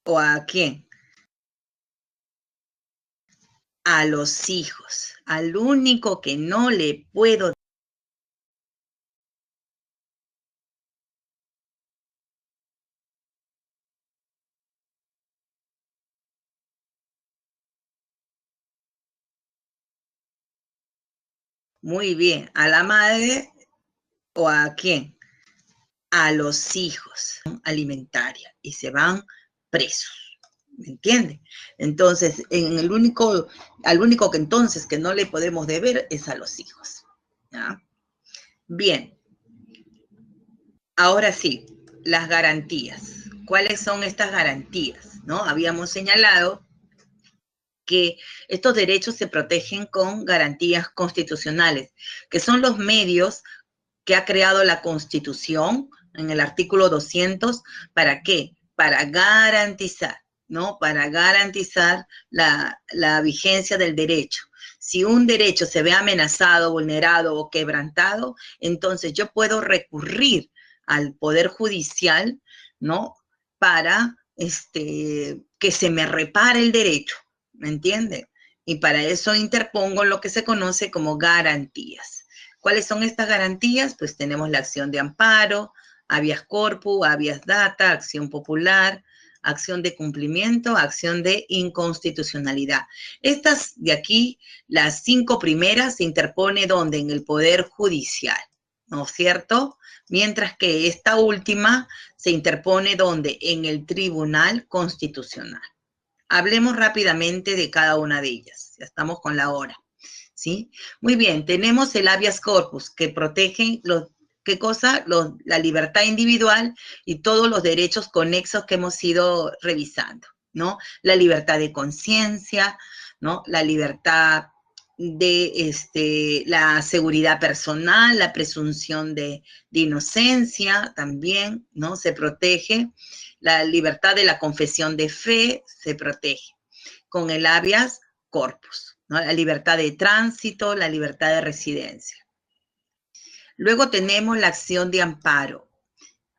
¿O a quién? A los hijos. Al único que no le puedo. Muy bien. ¿A la madre o a quién? A los hijos. Alimentaria. Y se van presos. ¿Me entiende? Entonces, al único que entonces que no le podemos deber es a los hijos. ¿Ya? Bien. Ahora sí, las garantías. ¿Cuáles son estas garantías? ¿No? Habíamos señalado que estos derechos se protegen con garantías constitucionales, que son los medios que ha creado la Constitución en el artículo 200. ¿Para qué? Para garantizar, ¿no? Para garantizar la vigencia del derecho. Si un derecho se ve amenazado, vulnerado o quebrantado, entonces yo puedo recurrir al Poder Judicial, ¿no? Para que se me repare el derecho, ¿me entiende? Y para eso interpongo lo que se conoce como garantías. ¿Cuáles son estas garantías? Pues tenemos la acción de amparo, habeas corpus, habeas data, acción popular, acción de cumplimiento, acción de inconstitucionalidad. Estas de aquí, las 5 primeras, se interpone ¿dónde? En el Poder Judicial, ¿no es cierto? Mientras que esta última se interpone ¿dónde? En el Tribunal Constitucional. Hablemos rápidamente de cada una de ellas. Ya estamos con la hora. ¿Sí? Muy bien, tenemos el habeas corpus, que protege ¿qué cosa? La libertad individual y todos los derechos conexos que hemos ido revisando, ¿no? La libertad de conciencia, ¿no? La libertad de la seguridad personal, la presunción de inocencia también, ¿no? Se protege. La libertad de la confesión de fe se protege con el habeas corpus, ¿no? La libertad de tránsito, la libertad de residencia. Luego tenemos la acción de amparo.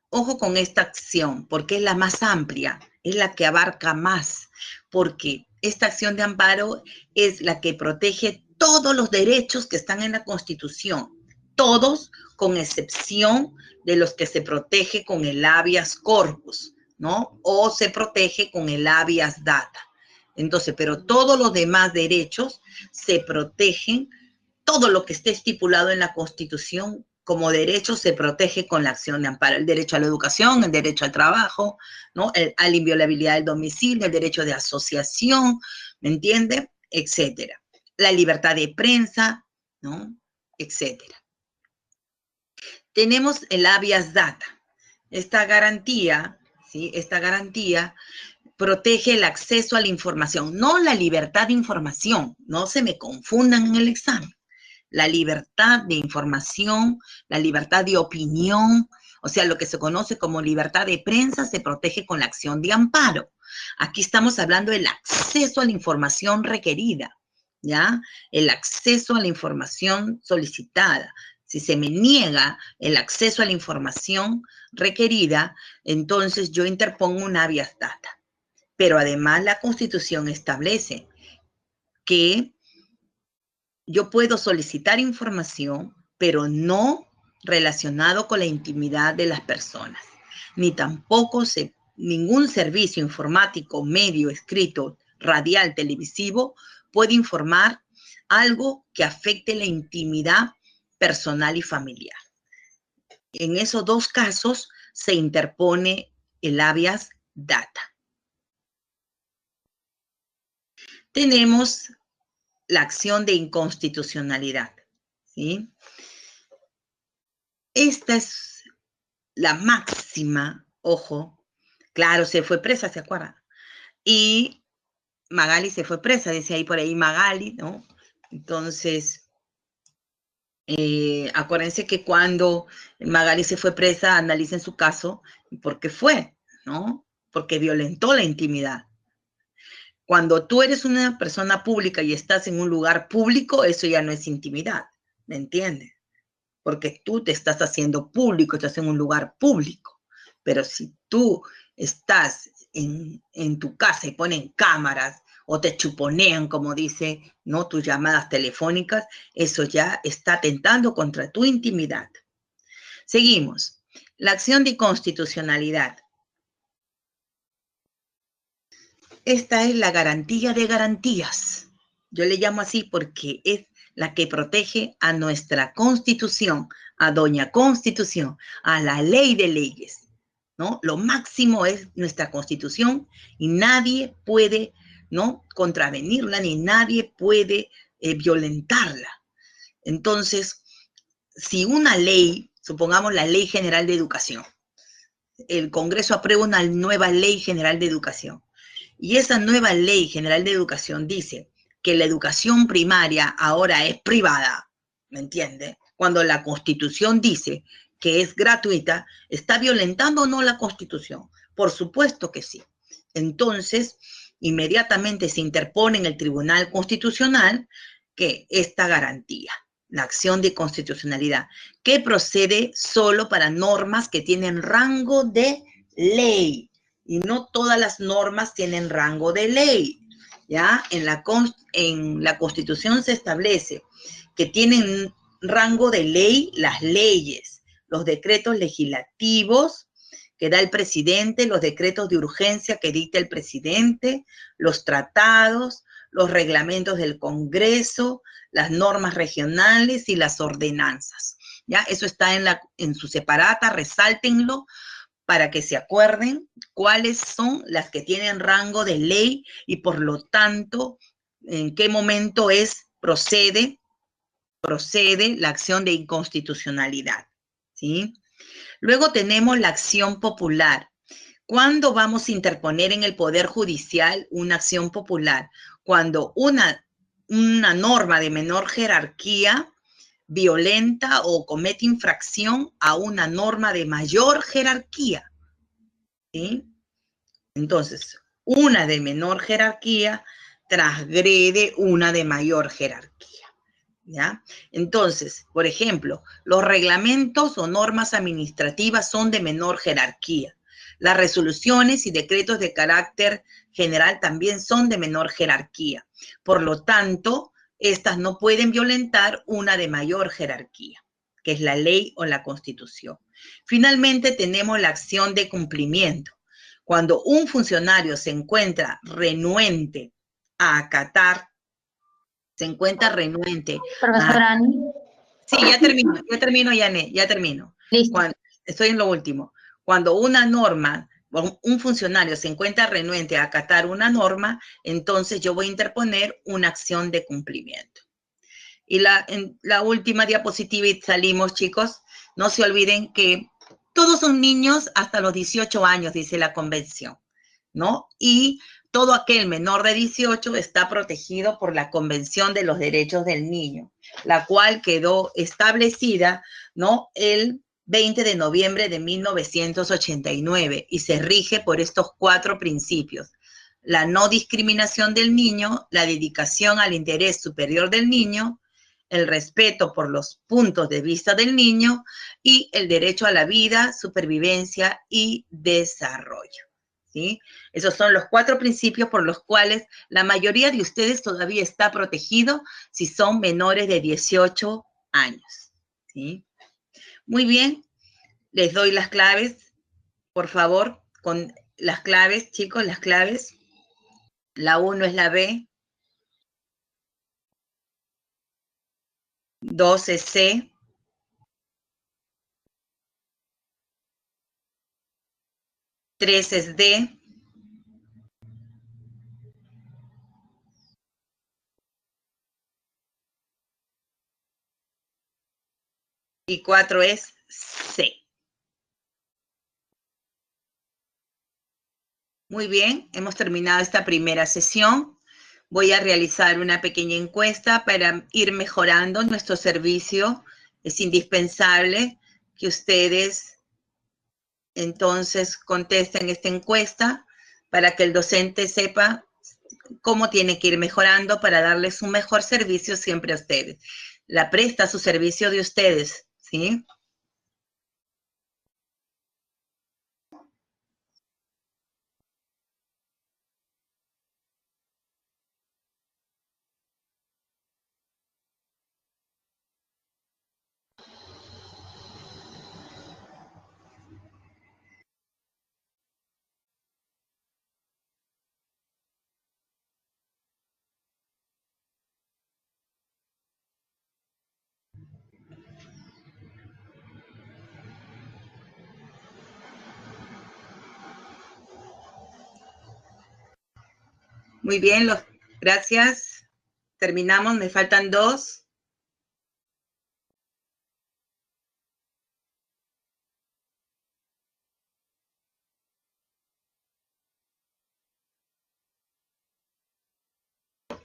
Ojo con esta acción, porque es la más amplia, es la que abarca más, porque esta acción de amparo es la que protege todos los derechos que están en la Constitución, todos con excepción de los que se protege con el habeas corpus, ¿no? O se protege con el habeas data. Entonces, pero todos los demás derechos se protegen, todo lo que esté estipulado en la Constitución como derecho se protege con la acción de amparo. El derecho a la educación, el derecho al trabajo, ¿no? A la inviolabilidad del domicilio, el derecho de asociación, ¿me entiende? Etcétera. La libertad de prensa, ¿no? Etcétera. Tenemos el habeas data. Esta garantía, ¿sí? Esta garantía protege el acceso a la información, no la libertad de información, no se me confundan en el examen. La libertad de información, la libertad de opinión, o sea, lo que se conoce como libertad de prensa se protege con la acción de amparo. Aquí estamos hablando del acceso a la información requerida, ¿ya? El acceso a la información solicitada. Si se me niega el acceso a la información requerida, entonces yo interpongo un habeas data. Pero además la Constitución establece que yo puedo solicitar información, pero no relacionado con la intimidad de las personas, ni tampoco ningún servicio informático, medio, escrito, radial, televisivo, puede informar algo que afecte la intimidad personal y familiar. En esos dos casos se interpone el habeas data. Tenemos la acción de inconstitucionalidad, ¿sí? Esta es la máxima, ojo, claro, se fue presa, ¿se acuerdan? Y Magali se fue presa, decía ahí por ahí Magali, ¿no? Entonces, acuérdense que cuando Magali se fue presa, analicen su caso, ¿por qué fue? ¿No? Porque violentó la intimidad. Cuando tú eres una persona pública y estás en un lugar público, eso ya no es intimidad, ¿me entiendes? Porque tú te estás haciendo público, estás en un lugar público. Pero si tú estás en tu casa y ponen cámaras o te chuponean, como dice, ¿no? Tus llamadas telefónicas, eso ya está atentando contra tu intimidad. Seguimos. La acción de inconstitucionalidad. Esta es la garantía de garantías. Yo le llamo así porque es la que protege a nuestra Constitución, a Doña Constitución, a la ley de leyes, ¿no? Lo máximo es nuestra Constitución y nadie puede, ¿no?, contravenirla ni nadie puede violentarla. Entonces, si una ley, supongamos la Ley General de Educación, el Congreso aprueba una nueva Ley General de Educación, y esa nueva Ley General de Educación dice que la educación primaria ahora es privada, ¿me entiende? Cuando la Constitución dice que es gratuita, ¿está violentando o no la Constitución? Por supuesto que sí. Entonces, inmediatamente se interpone en el Tribunal Constitucional que esta garantía, la acción de constitucionalidad, que procede solo para normas que tienen rango de ley. Y no todas las normas tienen rango de ley, ¿ya? En la Constitución se establece que tienen rango de ley las leyes, los decretos legislativos que da el presidente, los decretos de urgencia que dicta el presidente, los tratados, los reglamentos del Congreso, las normas regionales y las ordenanzas, ¿ya? Eso está en su separata, resáltenlo, para que se acuerden cuáles son las que tienen rango de ley y por lo tanto en qué momento procede la acción de inconstitucionalidad, ¿sí? Luego tenemos la acción popular. ¿Cuándo vamos a interponer en el Poder Judicial una acción popular? Cuando una norma de menor jerarquía violenta o comete infracción a una norma de mayor jerarquía, ¿sí? Entonces, una de menor jerarquía transgrede una de mayor jerarquía, ¿ya? Entonces, por ejemplo, los reglamentos o normas administrativas son de menor jerarquía. Las resoluciones y decretos de carácter general también son de menor jerarquía. Por lo tanto, estas no pueden violentar una de mayor jerarquía, que es la ley o la Constitución. Finalmente, tenemos la acción de cumplimiento. Cuando un funcionario se encuentra renuente a acatar, Profesora Ani. Sí, ya termino, Yané, ya termino. Listo. Estoy en lo último. Cuando una norma, un funcionario se encuentra renuente a acatar una norma, entonces yo voy a interponer una acción de cumplimiento. Y en la última diapositiva y salimos, chicos. No se olviden que todos son niños hasta los 18 años, dice la convención, ¿no? Y todo aquel menor de 18 está protegido por la Convención de los Derechos del Niño, la cual quedó establecida, ¿no?, el 20 de noviembre de 1989 y se rige por estos 4 principios: la no discriminación del niño, la dedicación al interés superior del niño, el respeto por los puntos de vista del niño y el derecho a la vida, supervivencia y desarrollo, ¿sí? Esos son los 4 principios por los cuales la mayoría de ustedes todavía está protegido si son menores de 18 años, ¿sí? Muy bien, les doy las claves, por favor, con las claves, chicos, las claves. La 1 es la B, 2 es C, 3 es D, 4 es C. Muy bien, hemos terminado esta primera sesión. Voy a realizar una pequeña encuesta para ir mejorando nuestro servicio. Es indispensable que ustedes entonces contesten esta encuesta para que el docente sepa cómo tiene que ir mejorando para darles un mejor servicio siempre a ustedes. La presta a su servicio de ustedes, ¿sí? Muy bien, gracias. Terminamos, me faltan 2.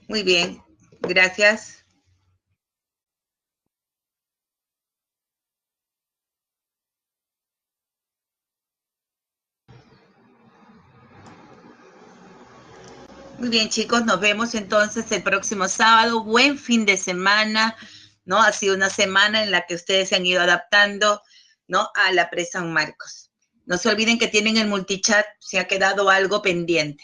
Muy bien, gracias. Muy bien, chicos, nos vemos entonces el próximo sábado. Buen fin de semana, ¿no? Ha sido una semana en la que ustedes se han ido adaptando, ¿no? A la Pre San Marcos. No se olviden que tienen el multichat, se ha quedado algo pendiente.